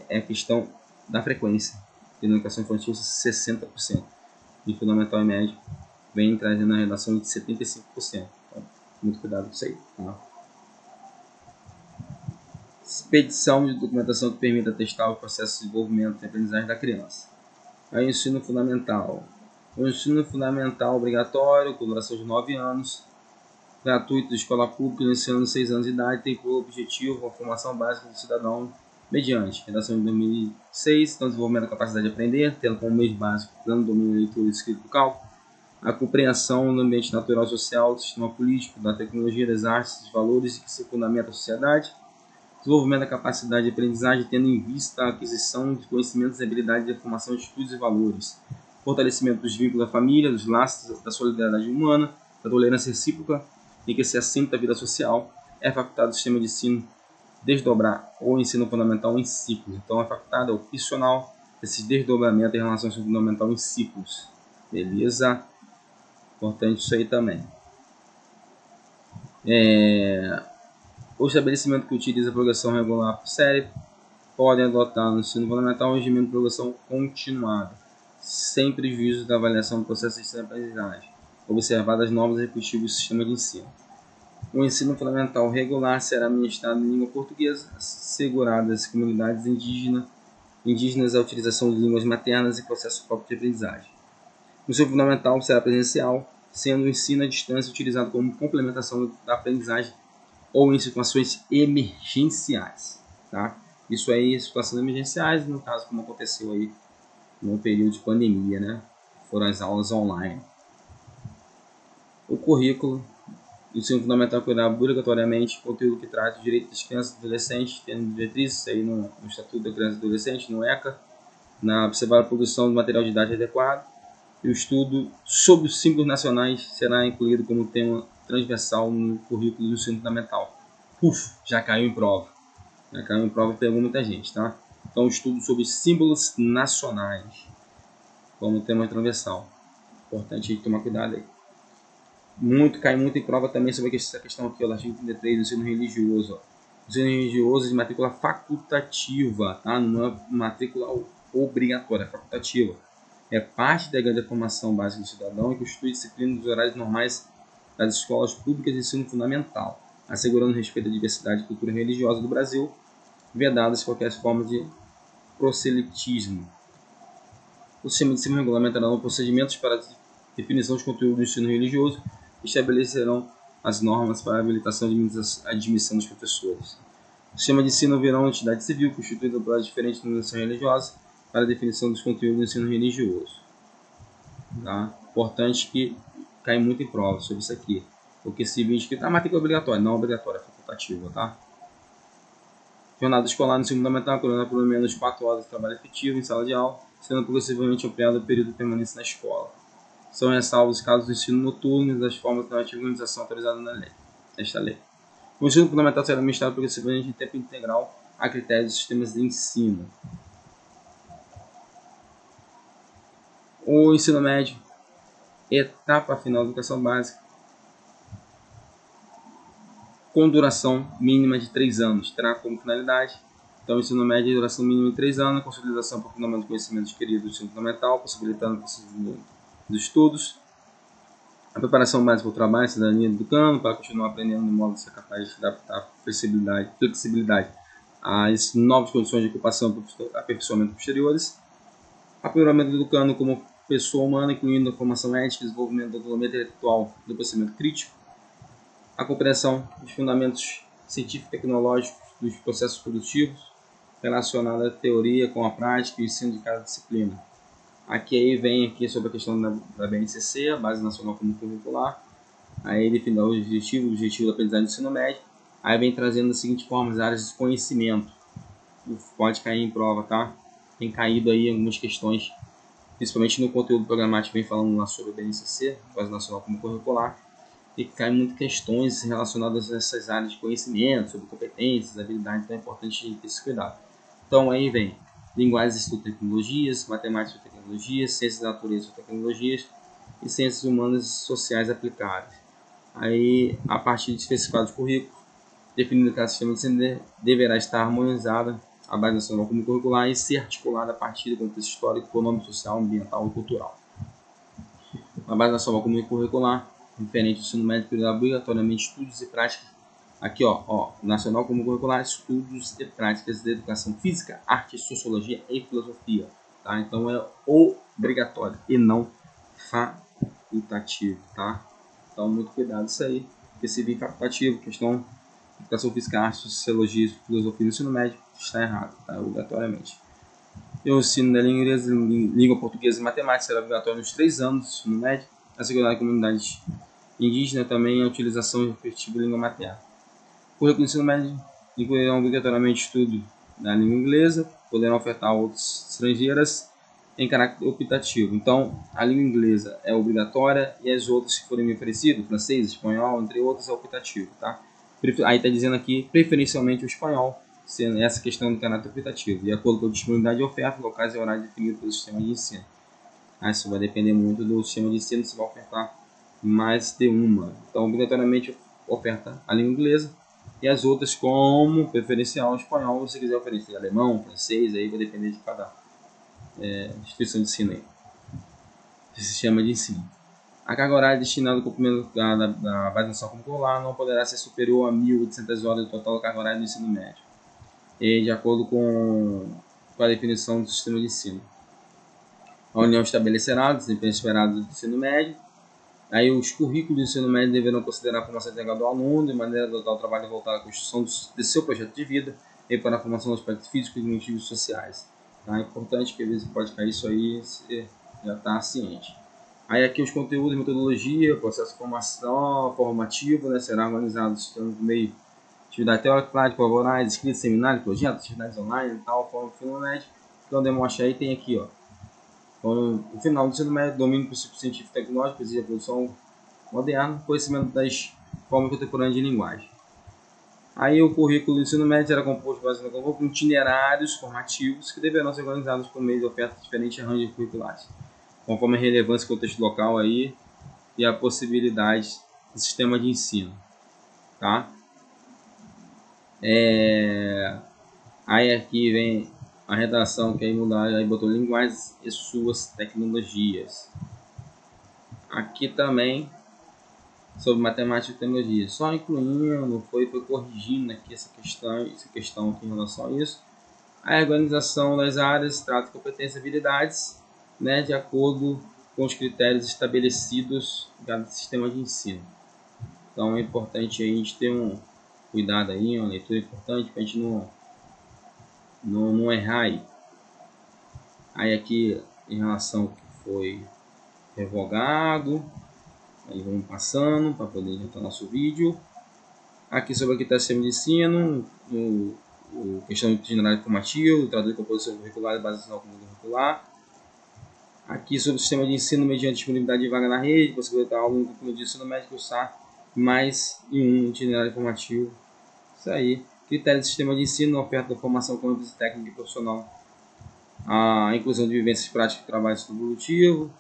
é a questão da frequência. Na educação infantil 60%, e fundamental e médio vem trazendo a redação de 75%. Então, muito cuidado com isso aí. Tá? Expedição de documentação que permita testar o processo de desenvolvimento e aprendizagem da criança. Aí o ensino fundamental. O ensino fundamental obrigatório, com duração de 9 anos, gratuito de escola pública, iniciando 6 anos de idade, tem por objetivo a formação básica do cidadão mediante redação de 2006, então desenvolvimento da capacidade de aprender, tendo como meio básico plano domínio de leitura, escrita e cálculo, a compreensão do ambiente natural e social, do sistema político, da tecnologia, das artes, dos valores que se fundamentam a sociedade, desenvolvimento da capacidade de aprendizagem, tendo em vista a aquisição de conhecimentos e habilidades de formação de estudos e valores, fortalecimento dos vínculos da família, dos laços da solidariedade humana, da tolerância recíproca e que se assenta a vida social, é facultado o sistema de ensino desdobrar o ensino fundamental em ciclos. Então, é facultado, é opcional esse desdobramento em relação ao ensino fundamental em ciclos. Beleza? Importante isso aí também. O estabelecimento que utiliza a progressão regular por série podem adotar no ensino fundamental um regime de progressão continuada, sem prejuízo da avaliação do processo de ensino-aprendizagem, observadas as normas respectivas do sistema de ensino. O ensino fundamental regular será ministrado em língua portuguesa, asseguradas às comunidades indígenas a utilização de línguas maternas e processo próprio de aprendizagem. O ensino fundamental será presencial, sendo o ensino à distância utilizado como complementação da aprendizagem ou em situações emergenciais. Tá? Isso aí, situações emergenciais, no caso como aconteceu aí no período de pandemia, né? Foram as aulas online. O currículo do ensino fundamental cuidar obrigatoriamente conteúdo que trata o direito das crianças e adolescentes, tendo diretrizes aí no Estatuto da Criança e Adolescente, no ECA, na observar a produção de material didático adequado, e o estudo sobre os símbolos nacionais será incluído como tema transversal no currículo do ensino fundamental. Já caiu em prova. Já caiu em prova e pegou muita gente, tá? Então, o estudo sobre símbolos nacionais como tema transversal. Importante a gente tomar cuidado aí. Cai muito em prova também sobre essa questão aqui, o artigo 33 do ensino religioso. Ó. O ensino religioso é de matrícula facultativa, tá? Não é matrícula obrigatória, é facultativa. É parte da grande formação básica do cidadão e constitui disciplina dos horários normais das escolas públicas de ensino fundamental, assegurando respeito à diversidade e cultura religiosa do Brasil, vedadas qualquer forma de proselitismo. O sistema de ensino regulamentará procedimentos para definição de conteúdo do ensino religioso e estabelecerão as normas para a habilitação e admissão dos professores. O sistema de ensino haverá uma entidade civil constituída por diferentes denominações religiosas para a definição dos conteúdos do ensino religioso. Tá? Importante que cai muito em prova sobre isso aqui. Porque se vir escrito, a matrícula é obrigatória, não é obrigatória, é facultativa, tá? Jornada escolar no ensino fundamental, por menos 4 horas de trabalho efetivo em sala de aula, sendo progressivamente ampliado o período de permanência na escola. São ressalvos os casos do ensino noturno e das formas de organização autorizadas nesta lei. O ensino fundamental será administrado progressivamente em tempo integral a critérios dos sistemas de ensino. O ensino médio, etapa final da educação básica, com duração mínima de 3 anos, terá como finalidade, então, o ensino médio de duração mínima de 3 anos, consolidação para o fundamento do conhecimento adquirido do ensino fundamental, possibilitando o processamento dos estudos, a preparação básica para o trabalho, a cidadania do campo, para continuar aprendendo de modo a ser capaz de adaptar flexibilidade às novas condições de ocupação e aperfeiçoamento posteriores, aprimoramento do cano como pessoa humana, incluindo a formação ética, desenvolvimento da autonomia intelectual do pensamento crítico, a compreensão dos fundamentos científicos e tecnológicos dos processos produtivos, relacionada à teoria com a prática e o ensino de cada disciplina. Aqui vem sobre a questão da BNCC, a Base Nacional Comum Curricular. Aí ele define o objetivo da aprendizagem do ensino médio. Aí vem trazendo da seguinte forma as áreas de conhecimento. Pode cair em prova, tá? Tem caído aí algumas questões, principalmente no conteúdo programático, vem falando lá sobre a BNCC, Base Nacional Comum Curricular. E cai muitas questões relacionadas a essas áreas de conhecimento, sobre competências, habilidades, então é importante a gente ter esse cuidado. Então aí vem linguagens e tecnologias, matemática e tecnologias, ciências da natureza e tecnologias, e ciências humanas e sociais aplicadas. Aí, a partir de especificado de currículo, definido que cada sistema de ensino deverá estar harmonizada a base nacional comum curricular e ser articulada a partir do contexto histórico, econômico, social, ambiental e cultural. A base nacional comum curricular, referente ao ensino médio, priorizar obrigatoriamente estudos e práticas. Aqui, Nacional Comum Curricular, estudos e práticas de educação física, arte, sociologia e filosofia. Tá? Então é obrigatório e não facultativo, tá? Então muito cuidado isso aí, porque se vir facultativo, questão de educação física, arte, sociologia, filosofia no ensino médio, está errado, tá? Obrigatoriamente. E o ensino da língua inglesa, língua portuguesa e matemática será obrigatório nos 3 anos do ensino médio. Assegurar a comunidade indígena também a utilização de respectiva língua materna. O currículo do ensino médio incluirá obrigatoriamente estudo da língua inglesa, poderão ofertar outras estrangeiras em caráter optativo. Então, a língua inglesa é obrigatória e as outras que forem oferecidas, francês, espanhol, entre outras, é optativo. Tá? Aí está dizendo aqui, preferencialmente o espanhol, sendo essa questão do caráter optativo, de acordo com a disponibilidade de oferta, locais e horários definidos pelo sistema de ensino. Isso vai depender muito do sistema de ensino, se vai ofertar mais de uma. Então, obrigatoriamente oferta a língua inglesa e as outras como preferencial espanhol. Se quiser oferecer alemão, francês, aí vai depender de cada instituição de ensino aí, de sistema de ensino. A carga horária destinada ao cumprimento da base nacional curricular não poderá ser superior a 1.800 horas do total da carga horária do ensino médio, e de acordo com a definição do sistema de ensino. A União estabelecerá o desempenho esperado do ensino médio. Aí os currículos do ensino médio deverão considerar a formação integral do aluno, de maneira a adotar o trabalho voltado à construção de seu projeto de vida e para a formação dos aspectos físicos, cognitivos e sociais. Tá? É importante que às vezes pode cair isso aí, você já está ciente. Aí aqui os conteúdos, metodologia, processo de formação, formativo, né, será organizado no meio de atividade teórica, prática, prova orais, escrita, seminário, projetos, atividades online e tal, forma do ensino médio. Então demonstra aí, tem aqui, Então, no final do ensino médio, domínio do princípio científico e tecnológico, exige a produção moderna, conhecimento das formas contemporâneas de linguagem. Aí o currículo do ensino médio era composto basicamente por itinerários formativos que deverão ser organizados por meio de ofertas de diferentes arranjos curriculares, conforme a relevância do contexto local aí e a possibilidade do sistema de ensino. Tá? Aí aqui vem a redação que aí mudaram, aí botou linguagens e suas tecnologias. Aqui também sobre matemática e tecnologia, só incluindo, foi corrigindo aqui essa questão aqui em relação a isso. A organização das áreas trata competências e habilidades, né, de acordo com os critérios estabelecidos em cada sistema de ensino. Então é importante a gente ter um cuidado aí, uma leitura importante para a gente não errar aí. Aí aqui em relação ao que foi revogado, aí vamos passando para poder adiantar nosso vídeo. Aqui sobre aqui está o sistema de ensino, o questão de itinerário informativo, o traduzir composição curricular e base nacional comum curricular. Aqui sobre o sistema de ensino mediante disponibilidade de vaga na rede, possibilitar ao aluno do curso de ensino médio cursar mais em um itinerário informativo. Isso aí. Critérios do sistema de ensino, oferta da formação como técnica e profissional, a inclusão de vivências práticas e trabalho produtivo,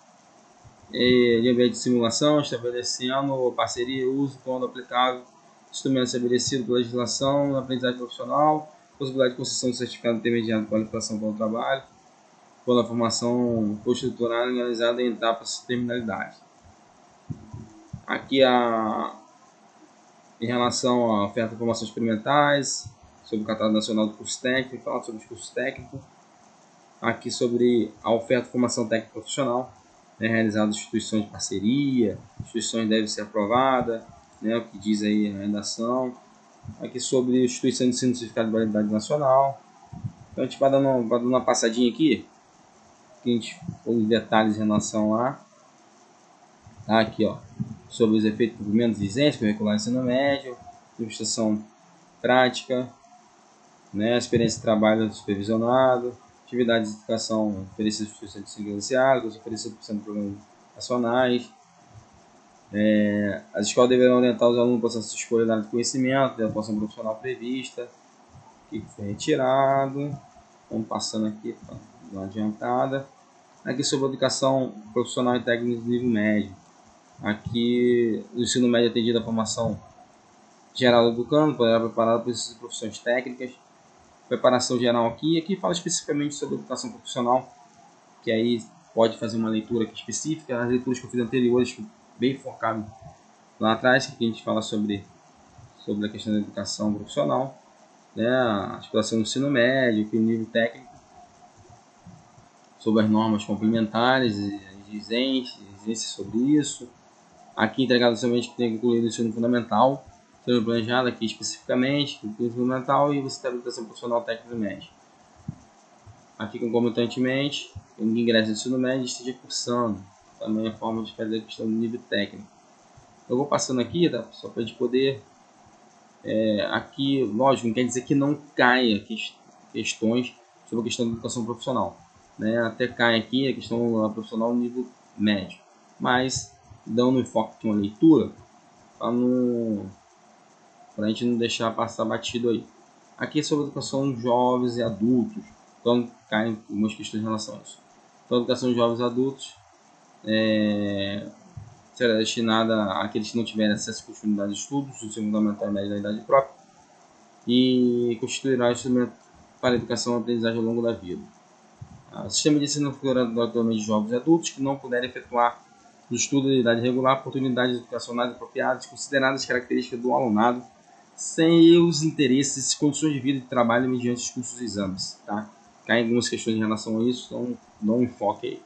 de ambiente de simulação, estabelecendo parceria, uso, quando aplicável, instrumento estabelecido pela legislação, aprendizagem profissional, possibilidade de concessão de certificado intermediário de qualificação para o trabalho, quando a formação for estruturada e analisada em etapas de terminalidade. Aqui em relação à oferta de formações experimentais, sobre o catálogo nacional do curso técnico, fala sobre os cursos técnicos. Aqui sobre a oferta de formação técnica profissional, realizada em instituições de parceria, instituições devem ser aprovadas, né, o que diz aí a redação. Aqui sobre instituição de ensino certificado de validade nacional. Então a gente vai dando uma passadinha aqui, que a gente os detalhes em relação lá. Tá, aqui sobre os efeitos do cumprimento de exigências curricular do ensino médio, administração prática, né, experiência de trabalho supervisionado, atividades de educação oferecidas por instituições credenciadas, oferecidas por centros de programas nacionais. As escolas deverão orientar os alunos no processo de escolha da área de conhecimento, da atuação profissional prevista, que foi retirado. Vamos passando aqui para dar uma adiantada. Aqui sobre a educação profissional e técnica de nível médio. Aqui o ensino médio atendido à formação geral do educando, poderá preparar para essas profissões técnicas. Preparação geral aqui fala especificamente sobre educação profissional, que aí pode fazer uma leitura aqui específica. As leituras que eu fiz anteriores, bem focado lá atrás, que a gente fala sobre a questão da educação profissional, né, a articulação do ensino médio, que o nível técnico, sobre as normas complementares, exigências sobre isso. Aqui entregado somente que tem incluído o ensino fundamental, sendo planejado aqui especificamente, o ensino fundamental e você tem a educação profissional técnica média. Aqui concomitantemente, quem ingressa no ensino médio esteja cursando, também a forma de fazer a questão do nível técnico. Eu vou passando aqui, tá? Só para a gente poder, aqui, lógico, não quer dizer que não caia questões sobre a questão da educação profissional, né? Até cai aqui a questão profissional no nível médio, mas dando enfoque de uma leitura para a gente não deixar passar batido aí. Aqui é sobre educação de jovens e adultos, então caem algumas questões em relação a isso. Então, a educação de jovens e adultos será destinada àqueles que não tiverem acesso à continuidade de estudos, ensino fundamental e médio da idade própria, e constituirá instrumento para a educação e aprendizagem ao longo da vida. O sistema de ensino configurado atualmente de jovens e adultos que não puderem efetuar o estudo de idade regular, oportunidades educacionais apropriadas, consideradas características do alunado, sem os interesses, condições de vida e de trabalho mediante os cursos e exames. Tá? Caem algumas questões em relação a isso, então dá um enfoque aí.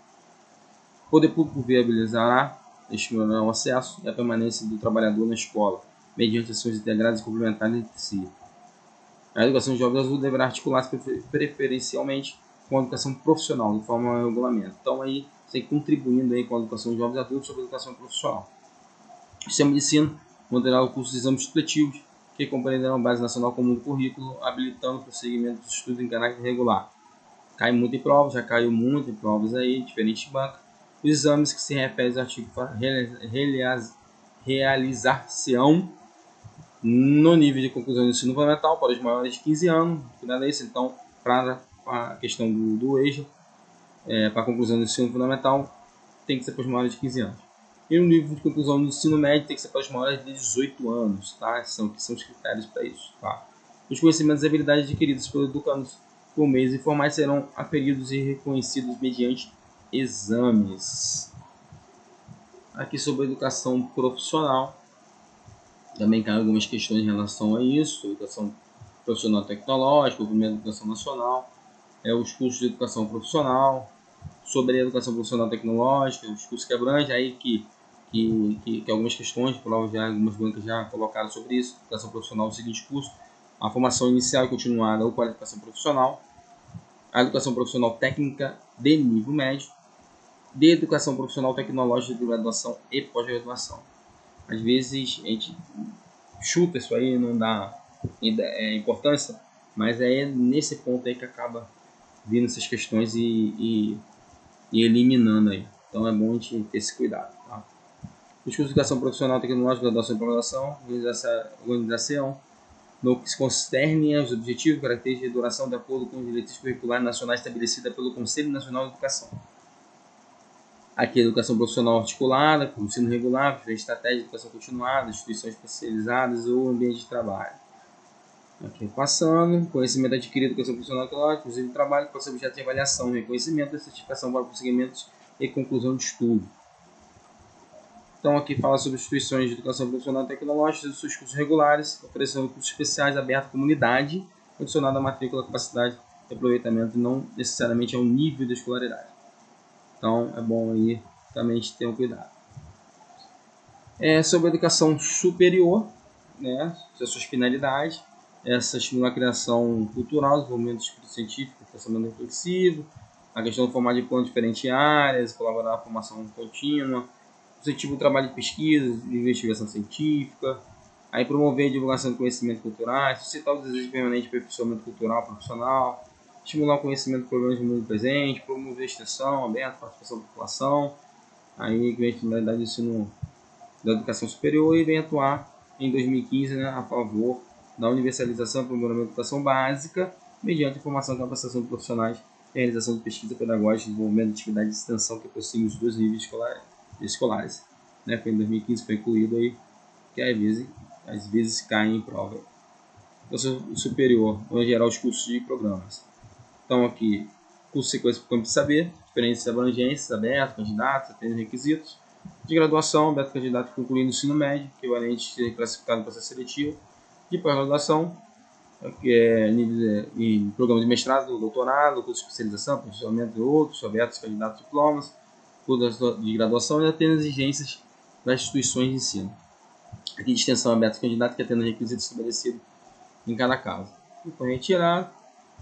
O poder público viabilizará, estimulará o acesso e a permanência do trabalhador na escola, mediante ações integradas e complementares entre si. A educação de jovens adultos deverá articular-se preferencialmente com a educação profissional, de forma a regulamento. Então, aí, você contribuindo aí com a educação de jovens adultos sobre a educação profissional. O sistema de ensino manterá o curso de exames supletivos, que compreenderão a base nacional comum do currículo, habilitando o prosseguimento dos estudos em caráter regular. Cai muito em provas, já caiu muito em provas aí, diferentes bancos. Os exames que se referem ao artigo realizar-se-ão no nível de conclusão do ensino fundamental para os maiores de 15 anos, cuidado isso, então, para a questão do EJA, para a conclusão do ensino fundamental, tem que ser para os maiores de 15 anos. E no nível de conclusão do ensino médio tem que ser para os maiores de 18 anos, tá? São os critérios para isso, tá? Os conhecimentos e habilidades adquiridos pelos educandos por meios informais serão aferidos e reconhecidos mediante exames. Aqui sobre a educação profissional, também caem algumas questões em relação a isso, educação profissional tecnológica, o primeiro educação nacional, os cursos de educação profissional, sobre a educação profissional tecnológica, os cursos que abrangem, aí que algumas questões, algumas bancas já colocaram sobre isso, educação profissional, o seguinte curso, a formação inicial e continuada ou qualificação profissional, a educação profissional técnica de nível médio, de educação profissional tecnológica de graduação e pós-graduação. Às vezes a gente chuta isso aí, não dá importância, mas é nesse ponto aí que acaba vindo essas questões e eliminando aí. Então é bom a gente ter esse cuidado. Tá? Os cursos de educação profissional tecnológica, graduação e pós-graduação, organização, no que se concerne aos objetivos, características e duração de acordo com os diretrizes curriculares nacionais estabelecidas pelo Conselho Nacional de Educação. Aqui a educação profissional articulada, com ensino regular, estratégia de educação continuada, instituições especializadas ou ambiente de trabalho. Aqui passando, conhecimento adquirido, educação profissional tecnológica, inclusive de trabalho, pode ser objeto de avaliação, reconhecimento e certificação para prosseguimentos e conclusão de estudo. Então aqui fala sobre instituições de educação profissional tecnológica e seus cursos regulares, oferecendo cursos especiais abertos à comunidade, condicionado à matrícula, capacidade de aproveitamento, não necessariamente ao nível da escolaridade. Então é bom aí também a gente ter um cuidado. Sobre a educação superior, né, suas finalidades, essa estimula a criação cultural, desenvolvimento do espírito científico, pensamento reflexivo, a questão de formar de plano diferentes áreas, colaborar na formação contínua, incentivo ao trabalho de pesquisa, de investigação científica, aí promover a divulgação de conhecimentos culturais, suscitar o desejo permanente de aperfeiçoamento cultural profissional, estimular o conhecimento de problemas do mundo presente, promover a extensão aberta, participação da população, aí vem a finalidade do ensino da educação superior e vem atuar em 2015, né, a favor da universalização e aprimoramento da educação básica, mediante a formação e capacitação de profissionais realização de pesquisa pedagógica e desenvolvimento de atividade de extensão que possuem os dois níveis escolares. Né? Foi em 2015 foi incluído aí, que às vezes caem em prova. Curso superior, onde geral os cursos de programas. Então aqui, curso sequência por campo de saber, diferentes abrangências, aberto, candidatos, apenas requisitos. De graduação, aberto candidato concluindo o ensino médio, equivalente a ser classificado no processo seletivo. De pós-graduação, que é em programa de mestrado, doutorado, curso de especialização, aperfeiçoamento e outros, abertos candidatos a diplomas, curso de graduação e apenas exigências das instituições de ensino. Aqui de extensão aberta candidato que atende requisitos estabelecidos em cada caso. E foi retirado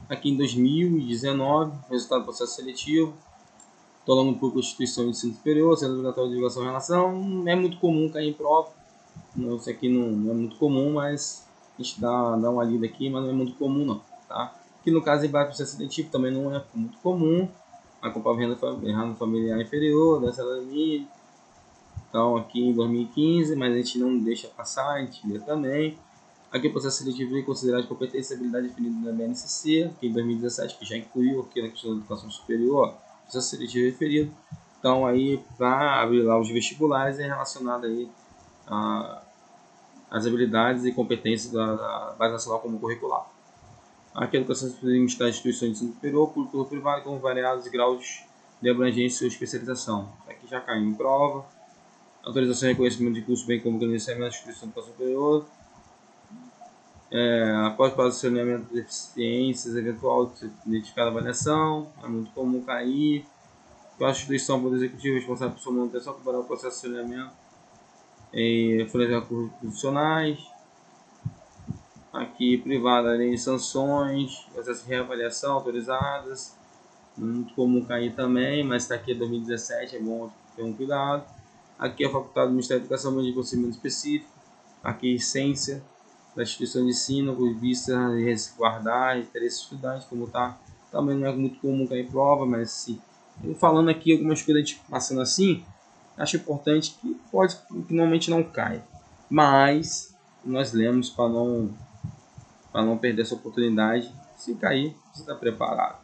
aqui em 2019, resultado do processo seletivo, todo aluno público de instituição de ensino superior, sendo obrigatório de divulgação em relação, não é muito comum cair em prova, isso aqui não é muito comum, mas a gente dá uma lida aqui, mas não é muito comum não, tá? Aqui no caso, em processo seletivo também não é muito comum, a comprova renda familiar inferior, dança da mínima. Então aqui em 2015, mas a gente não deixa passar, a gente vê também. Aqui o processo seletivo é considerado de competência e habilidade definida na BNCC, aqui em 2017, que já incluiu aqui na questão da educação superior, processo seletivo referido. Então aí para abrir lá os vestibulares é relacionado aí às habilidades e competências da Base Nacional Comum Curricular. Aqui a educação superior está em instituições de ensino superior, público ou privado, com variados graus de abrangência ou especialização. Aqui já caiu em prova. Autorização e reconhecimento de curso, bem como credenciamento da instituição de educação superior. Após posicionamento de deficiências eventual identificada a avaliação, é muito comum cair. A instituição do Poder Executivo responsável por sua manutenção para o processo de saneamento e folhas de recursos profissionais. Aqui privada, lei de sanções, processo de reavaliação autorizadas. Muito comum cair também, mas está aqui 2017, é bom ter um cuidado. Aqui é facultado do Ministério da Educação de procedimento específico. Aqui ciência da instituição de ensino, com vista a resguardar interesses estudantes, como está. Também não é muito comum cair em prova, mas sim. Falando aqui algumas coisas, a gente passando assim, acho importante que normalmente não cai, mas nós lemos para não perder essa oportunidade. Se cair, você está preparado.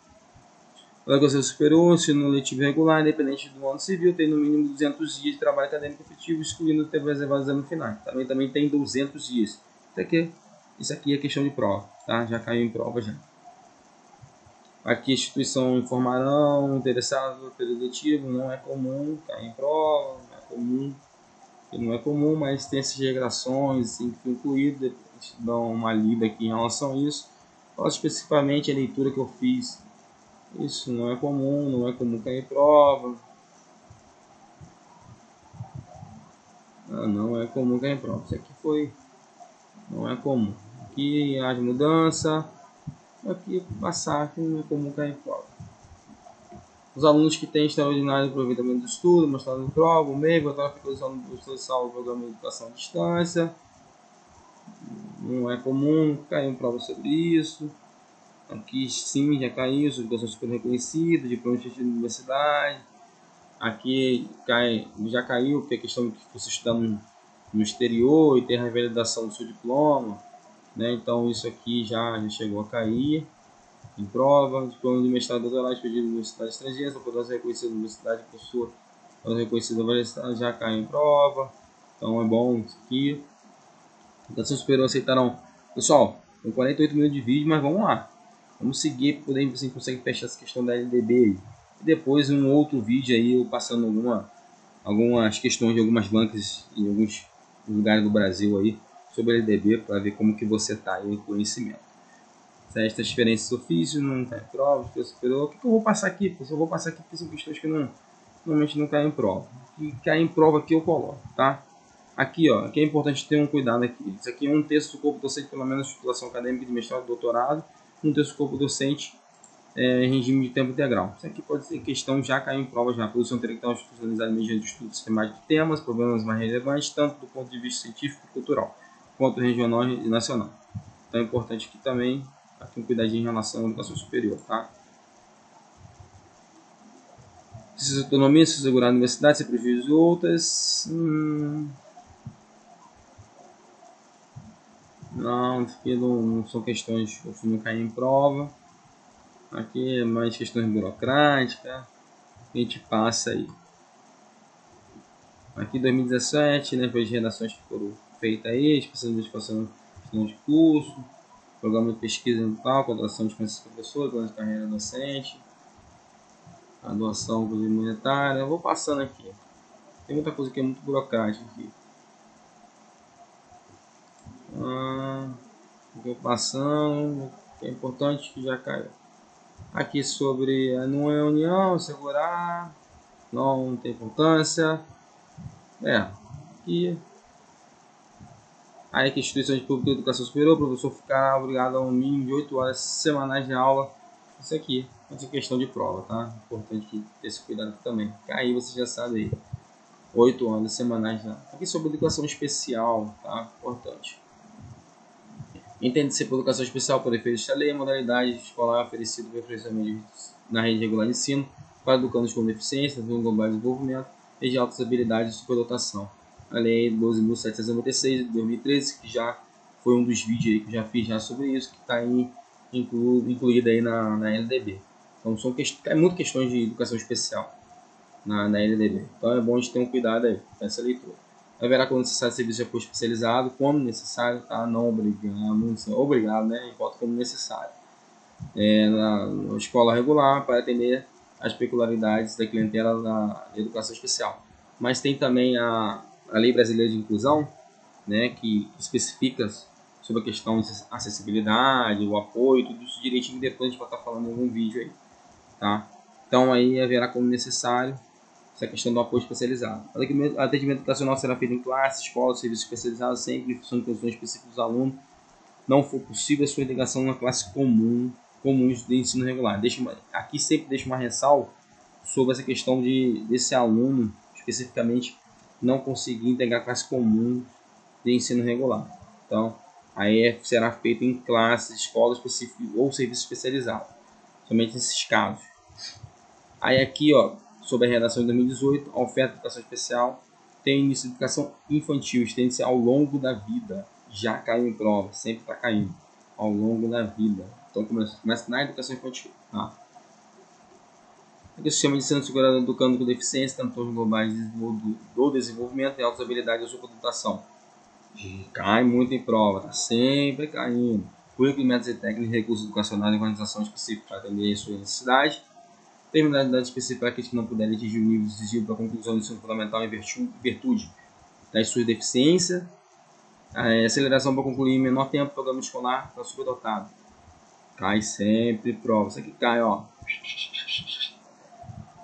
O negócio superior, ensino letivo regular, independente do ano civil, tem no mínimo 200 dias de trabalho acadêmico efetivo, excluindo o tempo reservado ao exame final. Também tem 200 dias. Isso aqui é questão de prova, tá? Já caiu em prova já. Aqui a instituição informarão interessado no período letivo, não é comum cair em prova, não é comum, mas tem essas regrações assim, que foi incluído, depois dão uma lida aqui em relação a isso. Fala especificamente a leitura que eu fiz. Isso não é comum cair em prova. Não é comum cair em prova. Isso aqui não é comum. Aqui as mudanças, aqui passar, que não é comum cair em prova. Os alunos que têm extraordinário aproveitamento do estudo, mostrado em prova, o MEI, botar a aplicação do professor salvo o programa de educação à distância. Não é comum cair em prova sobre isso. Aqui sim, já caiu, educação super reconhecida, diploma de universidade. Aqui já caiu, porque a questão de você estudar no exterior e ter a revalidação do seu diploma, né? Então isso aqui já chegou a cair em prova. Diploma de mestrado e doutorado pedido de universidade estrangeira, para poder ser reconhecido na universidade que possua reconhecida universidade, já caiu em prova. Então é bom isso aqui. Educação superior aceitarão. Pessoal, tem 48 minutos de vídeo, mas vamos lá. Vamos seguir, poder você consegue fechar essa questão da LDB aí. E depois um outro vídeo aí, eu passando algumas questões de algumas bancas em alguns lugares do Brasil aí sobre a LDB, para ver como que você está aí em conhecimento. Estas diferenças do ofício, não está em prova, o que eu vou passar aqui? Eu vou passar aqui porque são questões que normalmente não caem em prova. E caem em prova aqui eu coloco, tá? Aqui, ó, aqui é importante ter um cuidado aqui. Isso aqui é um terço do corpo docente, pelo menos titulação acadêmica de mestrado e doutorado, um terço do corpo docente em regime de tempo integral. Isso aqui pode ser questão já cair em prova já. A produção intelectual institucionalizada mediante estudo sistemático de temas, problemas mais relevantes, tanto do ponto de vista científico e cultural, quanto regional e nacional. Então é importante aqui também um cuidadinho em relação à educação superior, tá? Se autonomia, se segurar a universidade, se prejuízo de outras. Não, aqui não são questões que não caem em prova. Aqui é mais questões burocráticas, a gente passa aí. Aqui 2017, né, foi as redações que foram feitas aí, especialização de curso, programa de pesquisa e tal, contratação de professores, plano de carreira docente, a doação monetária. Eu vou passando aqui. Tem muita coisa que é muito burocrática aqui. Vou passando, que é importante que já caiu. Aqui sobre a não é união, segurar, não tem importância. Aqui. Aí que instituição de pública de educação superior, o professor ficará obrigado a um mínimo de 8 horas semanais de aula. Isso aqui, essa questão de prova, tá? Importante que ter esse cuidado aqui também. Aí você já sabe aí. 8 horas semanais já. Aqui sobre educação especial, tá? Importante. Entende-se por educação especial por efeitos da lei, a modalidade escolar oferecida preferencialmente na rede regular de ensino para educandos com deficiência, no global de desenvolvimento e de altas habilidades de superdotação. A lei 12.796 de 2013, que já foi um dos vídeos aí que eu já fiz já sobre isso, que está incluída aí na LDB. Então são muitas questões de educação especial na LDB. Então é bom a gente ter um cuidado aí com essa leitura. Haverá quando necessário serviço de apoio especializado, quando necessário, tá? Não obrigado, né? Importa como necessário. Na escola regular para atender as peculiaridades da clientela da educação especial. Mas tem também a Lei Brasileira de Inclusão, né? Que especifica sobre a questão de acessibilidade, o apoio, tudo isso direitinho, depois a gente vai estar falando em algum vídeo aí, tá? Então aí haverá como necessário essa questão do apoio especializado. O atendimento educacional será feito em classe, escola, serviço especializado, sempre em função de condições específicas dos alunos. Não for possível a sua integração na classe comuns de ensino regular. Aqui sempre deixo uma ressalva sobre essa questão desse aluno, especificamente, não conseguir integrar a classe comum de ensino regular. Então, aí será feito em classes, escola específica ou serviço especializado. Somente nesses casos. Aí aqui, ó, sobre a redação de 2018, a oferta de educação especial tem início de educação infantil, estende-se ao longo da vida. Já caiu em prova, sempre está caindo. Ao longo da vida. Então começa na educação infantil. Tá? Aqui o sistema de ensino segurado educando com deficiência, cantores globais do desenvolvimento e altas habilidades da superdotação. Cai muito em prova, está sempre caindo. Currículo, métodos e técnicos, recursos educacionais e organização específica para atender a sua necessidade. Terminalidade específica para aqueles que não puderem atingir o nível exigido para a conclusão do ensino fundamental em virtude das suas deficiências. Aceleração para concluir em menor tempo, programa escolar para superdotado. Cai sempre prova. Isso aqui cai, ó.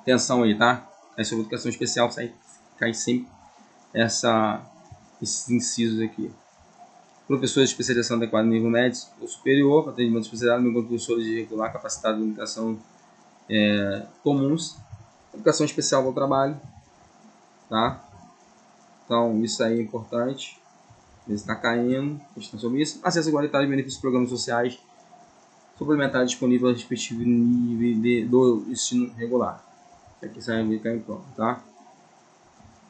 Atenção aí, tá? Aí sobre educação especial, cai sempre esses incisos aqui. Professores de especialização adequada no nível médio ou superior, atendimento especializado, enquanto professores de regular capacidade de educação comuns. Educação especial para o trabalho, tá? Então, isso aí é importante. Está caindo, questão sobre isso. Acesso igualitário e benefícios de programas sociais suplementares disponíveis ao respectivo nível do ensino regular. Aqui sai cair em prova, tá?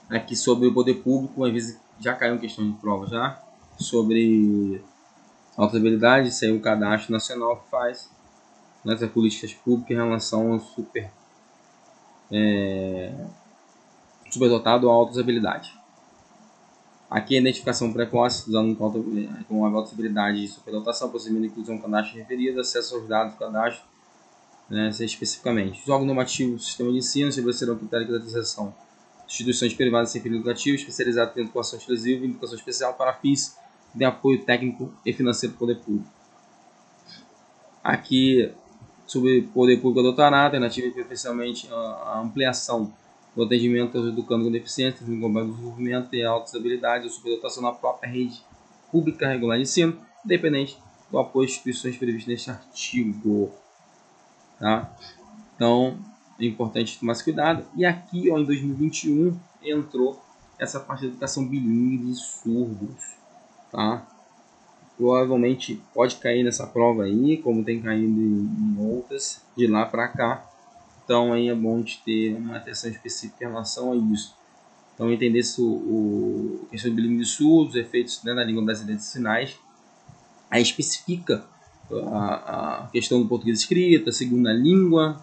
Aqui sobre o poder público, às vezes já caiu em questão de prova já. Sobre altas habilidades, isso aí o cadastro nacional que faz nessas políticas públicas em relação ao superdotado ou altas habilidades. Aqui a identificação precoce dos alunos com altas habilidades de superdotação, procedimento de inclusão do cadastro referido, acesso aos dados do cadastro, né, especificamente. Os órgãos normativos do sistema de ensino estabelecerão critérios de caracterização de instituições privadas sem fins lucrativos, especializadas em educação exclusiva e educação especial para fins de apoio técnico e financeiro do poder público. Aqui, sobre o poder público adotará alternativa e preferencialmente a ampliação do atendimento aos educandos com deficiência, no global do desenvolvimento e altas habilidades, ou superdotação na própria rede pública regular de ensino, independente do apoio às instituições previstas neste artigo. Tá? Então, é importante tomar esse cuidado. E aqui, ó, em 2021, entrou essa parte de educação bilíngue de surdos. Tá? Provavelmente pode cair nessa prova aí, como tem caído em outras, de lá para cá. Então aí é bom de ter uma atenção específica em relação a isso. Então entender se o questão do bilíngue de surdos, efeitos, né, na língua brasileira de sinais, aí especifica a questão do português escrita, segunda língua,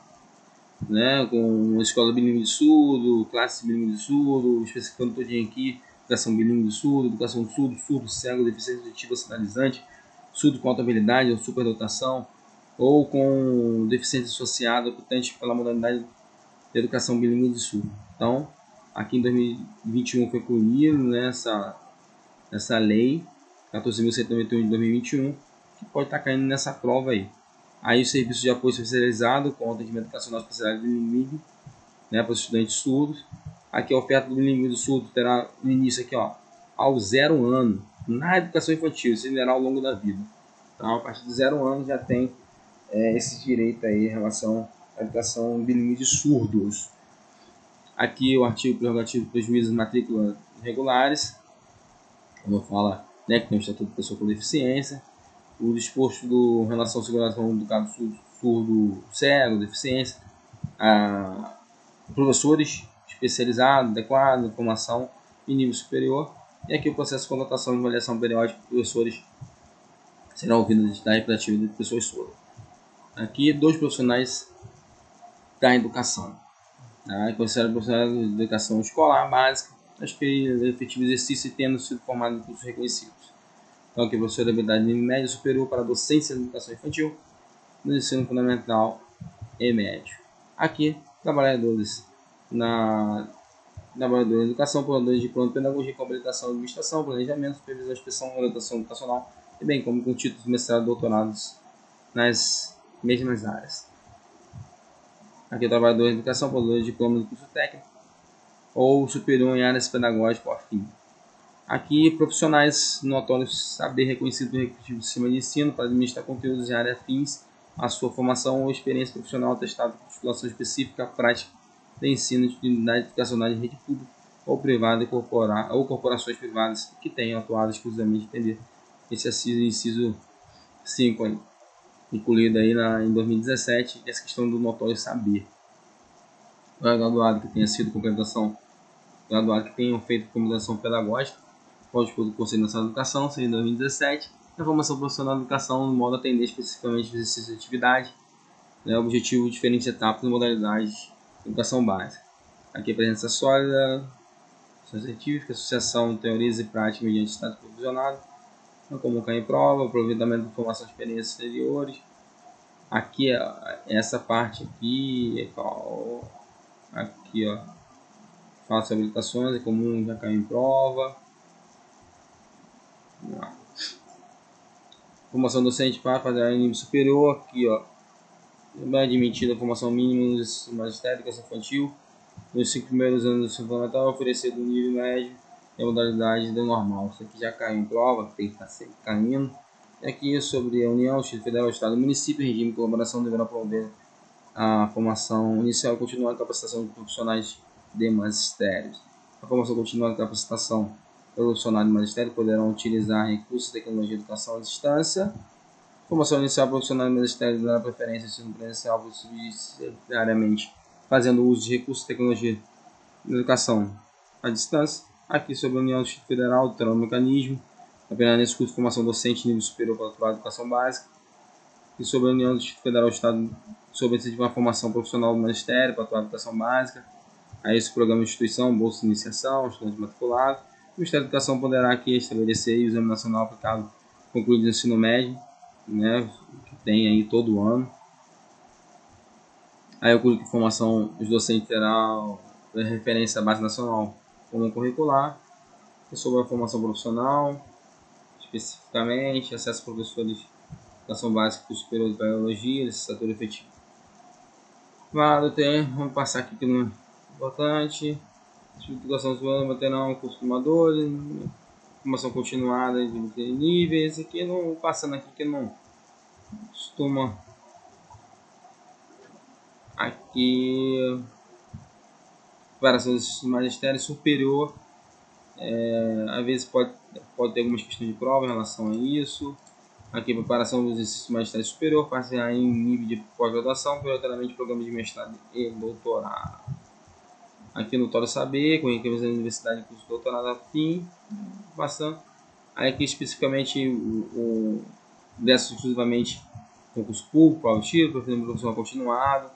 né, com escola bilíngue de surdo, classe bilíngue de surdo, especificando todinho aqui, educação bilíngue de surdo, educação de surdo, surdo cego, deficiência auditiva sinalizante, surdo com alta habilidade ou superdotação, ou com deficiência associada, optante pela modalidade de educação bilíngue de surdo. Então, aqui em 2021 foi incluído nessa lei 14.191 de 2021, que pode estar caindo nessa prova aí. Aí o serviço de apoio especializado com atendimento educacional especializado em bilíngue, né, para os estudantes surdos. Aqui a oferta do bilíngue do surdo terá no início aqui, ó, ao 0 ano, na educação infantil, se derá ao longo da vida. Então, a partir de 0 ano já tem esse direito aí em relação à educação bilíngue de surdos. Aqui o artigo prerrogativo para os juízes de matrícula regulares, como fala, né, que tem o Estatuto de Pessoa com Deficiência, o disposto em relação à segurança do caso surdo, cego, deficiência, professores especializados, adequados, formação em nível superior, e aqui o processo de contratação e avaliação periódica de professores serão ouvidos da representativa de pessoas surdas. Aqui, 2 profissionais da educação, tá? Considerados profissionais da educação escolar básica, as que efetivo exercício e tendo sido formados em cursos reconhecidos. Então, aqui, professor de habilidade nível médio e superior para a docência de educação infantil, no ensino fundamental e médio. Aqui, trabalhadores na educação, provedores de plano de pedagogia, com habilitação, administração, planejamento, supervisão, inspeção, orientação educacional, e bem como com títulos de mestrado e doutorados nas mesmas áreas. Aqui, trabalhadores de educação, provedores de diploma de curso técnico ou superior em áreas pedagógicas ou afim. Aqui, profissionais notórios saber reconhecido no respectivo sistema de ensino para administrar conteúdos em áreas afins à sua formação ou experiência profissional atestada com titulação específica, prática de ensino de unidade educacional de rede pública ou privada ou corporações privadas que tenham atuado exclusivamente entender esse inciso 5 aí, incluído aí em 2017, essa questão do notório saber. O graduado que tenha sido complementação, graduado que tenha feito complementação pedagógica, pode pôr do Conselho Nacional de Educação, seria em 2017, a formação profissional de educação no modo a atender especificamente o exercício de atividade, né, objetivo de diferentes etapas e modalidades de educação básica. Aqui a presença sólida, científica, associação de teorias e práticas mediante estado provisionado, como cair em prova, aproveitamento de informação de experiências exteriores. Aqui, essa parte aqui, ó, faço habilitações, é comum, já caiu em prova. Formação docente para fazer em nível superior, aqui, ó, é admitida a formação mínima no magistério, educação infantil, nos 5 primeiros anos do ensino fundamental, oferecido no nível médio e a modalidade do normal. Isso aqui já caiu em prova, tem que estar sempre caindo. E aqui sobre a União, Distrito Federal, Estado e Município, regime de colaboração deverá promover a formação inicial e continuada de capacitação de profissionais de magistérios. A formação continuada de capacitação profissional de magistério poderão utilizar recursos de tecnologia de educação à distância. Formação inicial profissional de magistério dará preferência ao ensino presencial subsidiariamente, fazendo uso de recursos de tecnologia de educação à distância. Aqui sobre a União do Distrito Federal terá um mecanismo apenas nesse curso de formação docente nível superior para atuar educação básica. E sobre a União do Distrito Federal Estado sobre incentivar a formação profissional do magistério para atuar educação básica. A esse programa de instituição, bolsa de iniciação, estudante matriculado. O Ministério da Educação poderá aqui estabelecer o exame nacional aplicado concluído no ensino médio, né, que tem aí todo ano. Aí o curso de formação dos docentes terá referência à base nacional comum curricular, e sobre a formação profissional, especificamente, acesso a professores de educação básica e superior de biologia, licenciatura efetiva. Vamos passar aqui que não é importante. Educação superior terá um curso formador, formação continuada de níveis. Aqui não passando aqui que não costuma. Aqui preparação do magistério superior, às vezes pode ter algumas questões de prova em relação a isso. Aqui preparação do exercício magistério superior, parcial em nível de pós-graduação, prioritariamente programas de mestrado e doutorado. Aqui no Notório Saber, com requisitos da universidade de curso de doutorado afim, passando. Aí aqui especificamente dessa exclusivamente concurso público, prova de título, profissional continuado,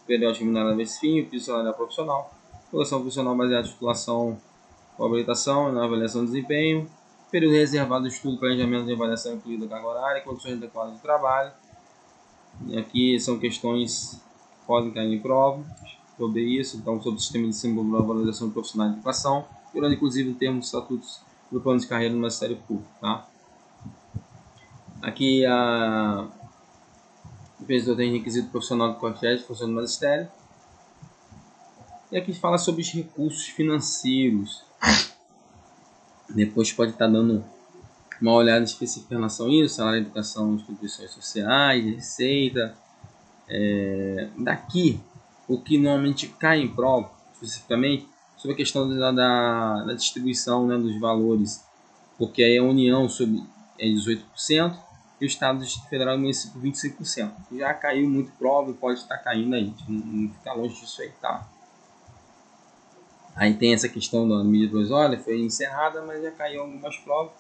periódico minerário vez fim, piso salarial profissional, avaliação profissional baseada em titulação ou habilitação, na avaliação de desempenho, período reservado de estudo, planejamento de avaliação incluída carga horária, condições adequadas de trabalho. E aqui são questões que podem cair em prova sobre isso, então sobre o sistema de ensino de valorização profissional de educação, virando inclusive em termos de estatutos do plano de carreira no Ministério Público. Tá? Aqui o pesquisador tem requisito profissional do COFED, função do magistério. E aqui fala sobre os recursos financeiros. Depois pode estar dando uma olhada específica em relação a isso, salário de educação, instituições sociais, receita. Daqui, o que normalmente cai em prova, especificamente, sobre a questão da distribuição, né, dos valores, porque aí a União é 18% e o Estado Federal e o município 25%. Já caiu muito prova e pode estar caindo aí, não fica longe disso aí, tá? Aí tem essa questão da medida provisória, foi encerrada, mas já caiu algumas provas.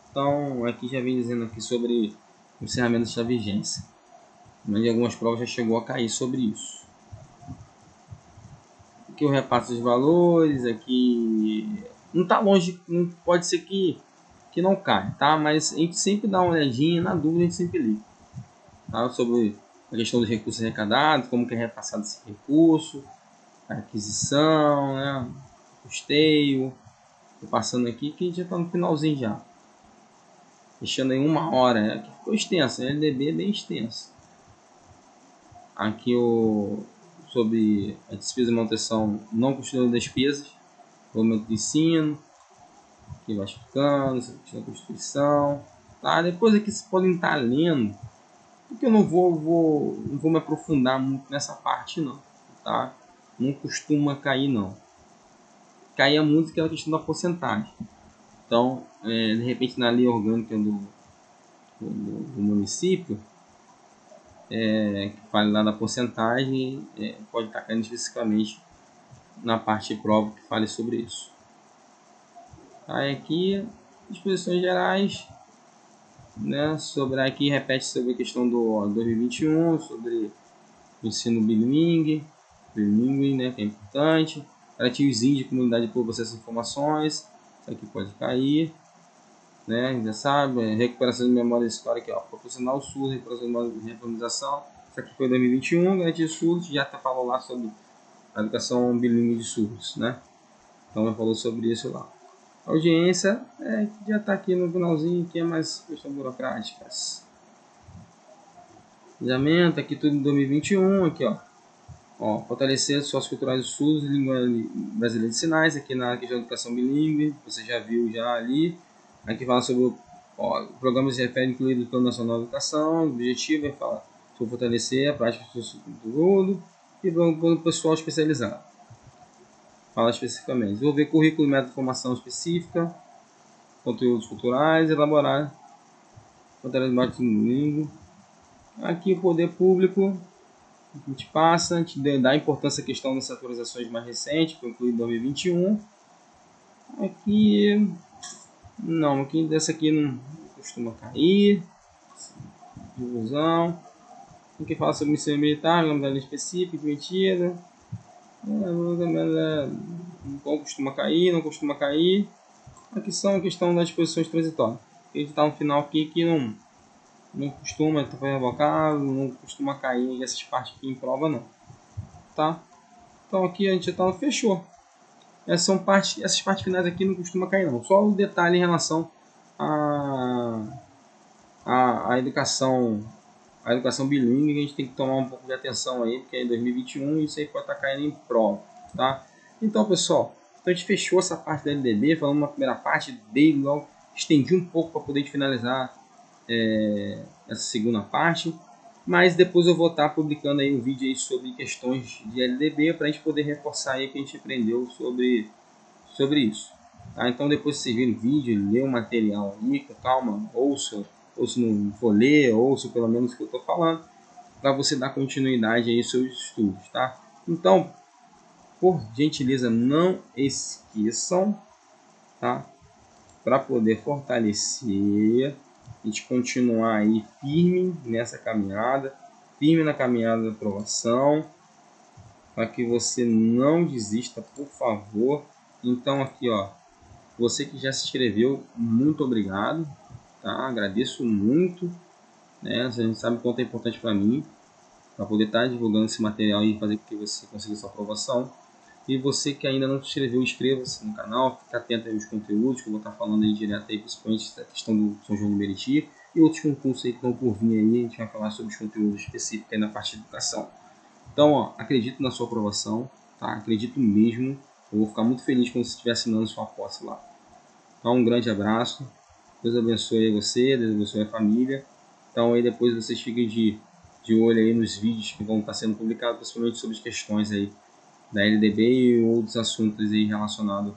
Então, aqui já vem dizendo aqui sobre o encerramento da vigência. Mas algumas provas já chegou a cair sobre isso. Aqui o repasso dos valores, aqui não está longe, não pode ser que não caia, tá? Mas a gente sempre dá uma olhadinha, na dúvida a gente sempre liga, tá? Sobre a questão dos recursos arrecadados, como que é repassado esse recurso, a aquisição, né? Custeio. Tô passando aqui que a gente já está no finalzinho já. Fechando em 1 hora, né? Aqui ficou extenso, a LDB é bem extenso. Aqui sobre a despesa de manutenção não costurando despesas, momento de ensino, aqui vai ficando, essa questão da Constituição, tá? Depois aqui vocês podem estar lendo, porque eu não vou me aprofundar muito nessa parte não, tá? Não costuma cair não. Caía muito aquela questão da porcentagem. Então, de repente na lei orgânica do município, que fale lá da porcentagem, pode estar caindo especificamente na parte de prova que fale sobre isso. Aí aqui, disposições gerais, né, sobre aqui repete sobre a questão do 2021, sobre o ensino bilingue, né, que é importante, artigos de comunidade por acesso a informações, isso aqui pode cair, né, já sabe, recuperação de memória histórica, ó, proporcional SUS, recuperação de reformização, isso aqui foi 2021, garantia SUS, já até falou lá sobre a educação bilingue de SUS, né, então já falou sobre isso lá. A audiência já está aqui no finalzinho, que é mais questão burocrática. Planejamento, aqui tudo em 2021, aqui ó, fortalecer os sócios culturais do SUS, língua brasileira de sinais, aqui na questão de educação bilíngue, você já viu já ali. Aqui fala sobre o programa se refere incluído do Plano Nacional de Educação, o objetivo é falar sobre fortalecer a prática do conteúdo e para o pessoal especializado. Fala especificamente, desenvolver currículo e método de formação específica, conteúdos culturais, elaborar conteúdo de marketing língua. Aqui o poder público, a gente passa, a gente dá importância à questão das atualizações mais recentes, que inclui 2021. Aqui, não, aqui dessa aqui não costuma cair. Divisão. Aqui fala sobre missão militar, modalidade específica, mentira. Não costuma cair, não costuma cair. Aqui são a questão das disposições transitórias. A gente está no final aqui que não costuma estar revocado, não costuma cair essas partes aqui em prova não, tá? Então aqui a gente já fechou. Essas partes finais aqui não costuma cair não. Só o detalhe em relação à educação bilíngue, que a gente tem que tomar um pouco de atenção aí, porque é em 2021 e isso aí pode estar caindo em prova, tá? Então pessoal, a gente fechou essa parte da LDB, falando uma primeira parte, dei logo, estendi um pouco para poder finalizar essa segunda parte, mas depois eu vou estar publicando aí um vídeo aí sobre questões de LDB para a gente poder reforçar aí o que a gente aprendeu sobre isso, tá? Então depois vocês virem o vídeo, lê o material aí com calma, ouça, ou se não for ler, ouça pelo menos o que eu estou falando, para você dar continuidade aí aos seus estudos, tá? Então, por gentileza, não esqueçam, tá? Para poder fortalecer a gente continuar aí firme nessa caminhada, firme na caminhada da aprovação, para que você não desista, por favor. Então aqui, ó, você que já se inscreveu, muito obrigado, tá? Agradeço muito, né? A gente sabe o quanto é importante para mim, para poder estar divulgando esse material e fazer com que você consiga sua aprovação. E você que ainda não se inscreveu, inscreva-se no canal, fique atento aos conteúdos que eu vou estar falando aí direto aí, principalmente da questão do São João do Meriti e outros concursos aí que estão por vir aí. A gente vai falar sobre os conteúdos específicos aí na parte de educação. Então, ó, acredito na sua aprovação, tá? Acredito mesmo. Eu vou ficar muito feliz quando você estiver assinando sua posse lá. Então, um grande abraço. Deus abençoe você, Deus abençoe a família. Então, aí depois vocês fiquem de olho aí nos vídeos que vão estar sendo publicados, principalmente sobre as questões aí da LDB e outros assuntos aí relacionados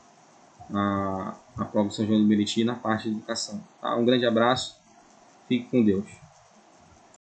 à prova de São João do Meriti na parte de educação. Tá? Um grande abraço, fique com Deus.